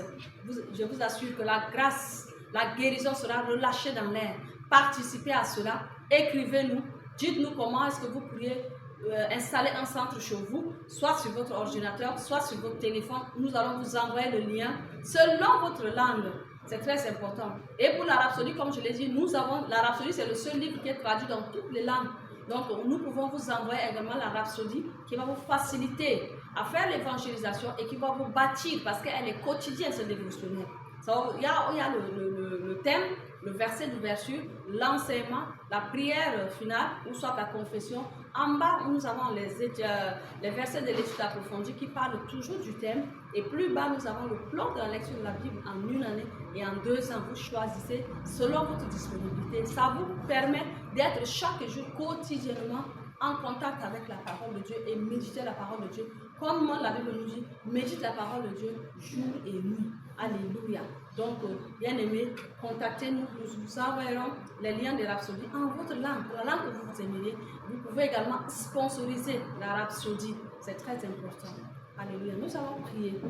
je vous assure que la grâce, la guérison sera relâchée dans l'air. Participez à cela, écrivez-nous, dites-nous comment est-ce que vous pourriez installer un centre chez vous, soit sur votre ordinateur, soit sur votre téléphone. Nous allons vous envoyer le lien selon votre langue. C'est très important. Et pour la Rhapsodie, comme je l'ai dit, la Rhapsodie, c'est le seul livre qui est traduit dans toutes les langues. Donc, nous pouvons vous envoyer également la Rhapsodie qui va vous faciliter à faire l'évangélisation et qui va vous bâtir parce qu'elle est quotidienne, ce dévotionnel. Il y a le thème, le verset d'ouverture, l'enseignement, la prière finale ou soit la confession. En bas, nous avons les versets de l'étude approfondie qui parlent toujours du thème. Et plus bas, nous avons le plan de la lecture de la Bible en 1 année et en 2 ans. Vous choisissez selon votre disponibilité. Ça vous permet d'être chaque jour quotidiennement en contact avec la parole de Dieu et méditer la parole de Dieu. Comme la Bible nous dit, médite la parole de Dieu jour et nuit. Alléluia. Donc, bien aimés, contactez-nous. Nous vous enverrons les liens de Rhapsodie en votre langue, la langue que vous aimez. Vous pouvez également sponsoriser la Rhapsodie. C'est très important. Alléluia. Nous allons prier.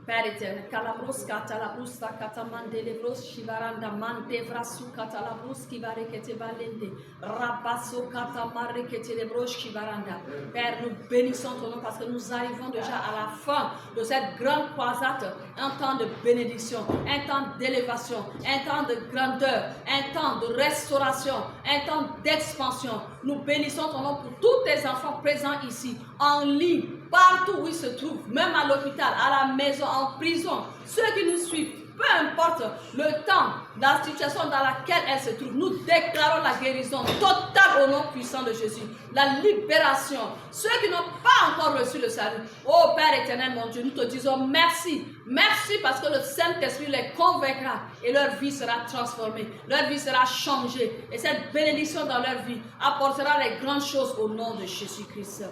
Père éternel, Kalabros Katalabros Katamandelebros Shivaranda Mandevrasu Katalabros Kivarekete Balende Rabasso Katamarekete Lebros Shivaranda. Père, nous bénissons ton nom parce que nous arrivons déjà à la fin de cette grande croisade, un temps de bénédiction, un temps d'élévation, un temps de grandeur, un temps de restauration, un temps d'expansion. Nous bénissons ton nom pour tous tes enfants présents ici, en ligne, partout où ils se trouvent, même à l'hôpital, à la maison, en prison, ceux qui nous suivent, peu importe le temps, la situation dans laquelle elles se trouvent, nous déclarons la guérison totale au nom puissant de Jésus, la libération. Ceux qui n'ont pas encore reçu le salut, oh Père éternel, mon Dieu, nous te disons merci. Merci parce que le Saint-Esprit les convaincra et leur vie sera transformée, leur vie sera changée et cette bénédiction dans leur vie apportera les grandes choses au nom de Jésus-Christ.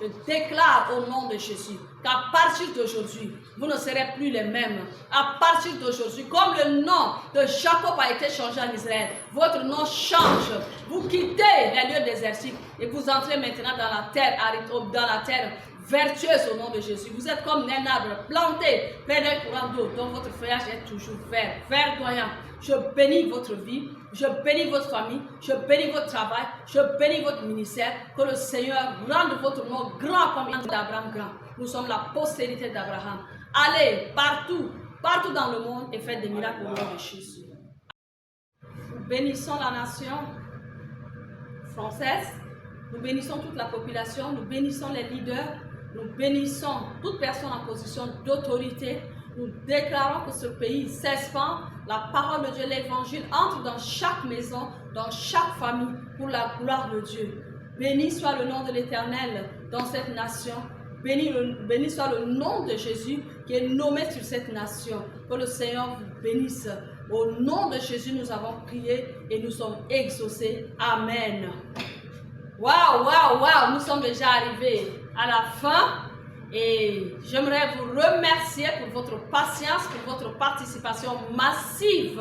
Je déclare au nom de Jésus qu'à partir d'aujourd'hui, vous ne serez plus les mêmes. À partir d'aujourd'hui, comme le nom de Jacob a été changé en Israël, votre nom change. Vous quittez les lieux désertiques et vous entrez maintenant dans la terre vertueuse au nom de Jésus. Vous êtes comme un arbre planté près d'un courant d'eau dont votre feuillage est toujours vert, verdoyant. Je bénis votre vie, je bénis votre famille, je bénis votre travail, je bénis votre ministère. Que le Seigneur rende votre nom grand comme il d'Abraham grand. Nous sommes la postérité d'Abraham. Allez partout dans le monde et faites des miracles au nom de Jésus. Nous bénissons la nation française, nous bénissons toute la population, nous bénissons les leaders, nous bénissons toute personne en position d'autorité. Nous déclarons que ce pays s'expand, la parole de Dieu, l'évangile entre dans chaque maison, dans chaque famille pour la gloire de Dieu. Béni soit le nom de l'Éternel dans cette nation. Béni soit le nom de Jésus qui est nommé sur cette nation. Que le Seigneur vous bénisse. Au nom de Jésus, nous avons prié et nous sommes exaucés. Amen. Waouh, nous sommes déjà arrivés à la fin. Et j'aimerais vous remercier pour votre patience, pour votre participation massive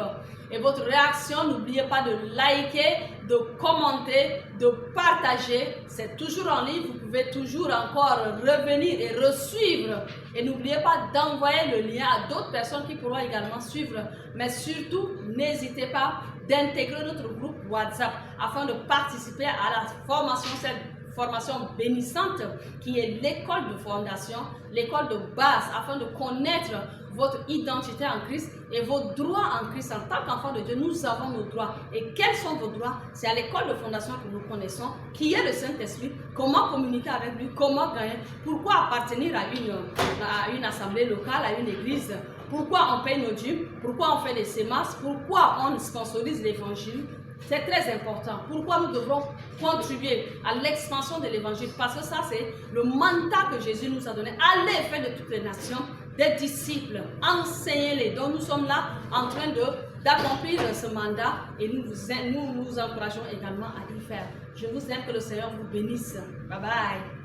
et votre réaction. N'oubliez pas de liker, de commenter, de partager. C'est toujours en ligne, vous pouvez toujours encore revenir et resuivre. Et n'oubliez pas d'envoyer le lien à d'autres personnes qui pourront également suivre. Mais surtout, n'hésitez pas d'intégrer notre groupe WhatsApp afin de participer à la formation, cette formation bénissante qui est l'école de fondation, l'école de base, afin de connaître votre identité en Christ et vos droits en Christ. En tant qu'enfant de Dieu, nous avons nos droits. Et quels sont vos droits? C'est à l'école de fondation que nous connaissons, qui est le Saint-Esprit, comment communiquer avec lui, comment gagner, pourquoi appartenir à une assemblée locale, à une église, pourquoi on paye nos dîmes, pourquoi on fait les semences, pourquoi on sponsorise l'évangile. C'est très important. Pourquoi nous devrons contribuer à l'expansion de l'évangile? Parce que ça, c'est le mandat que Jésus nous a donné. Allez faire de toutes les nations des disciples, enseignez-les. Donc nous sommes là en train d'accomplir ce mandat et nous vous encourageons également à y faire. Je vous aime, que le Seigneur vous bénisse. Bye bye.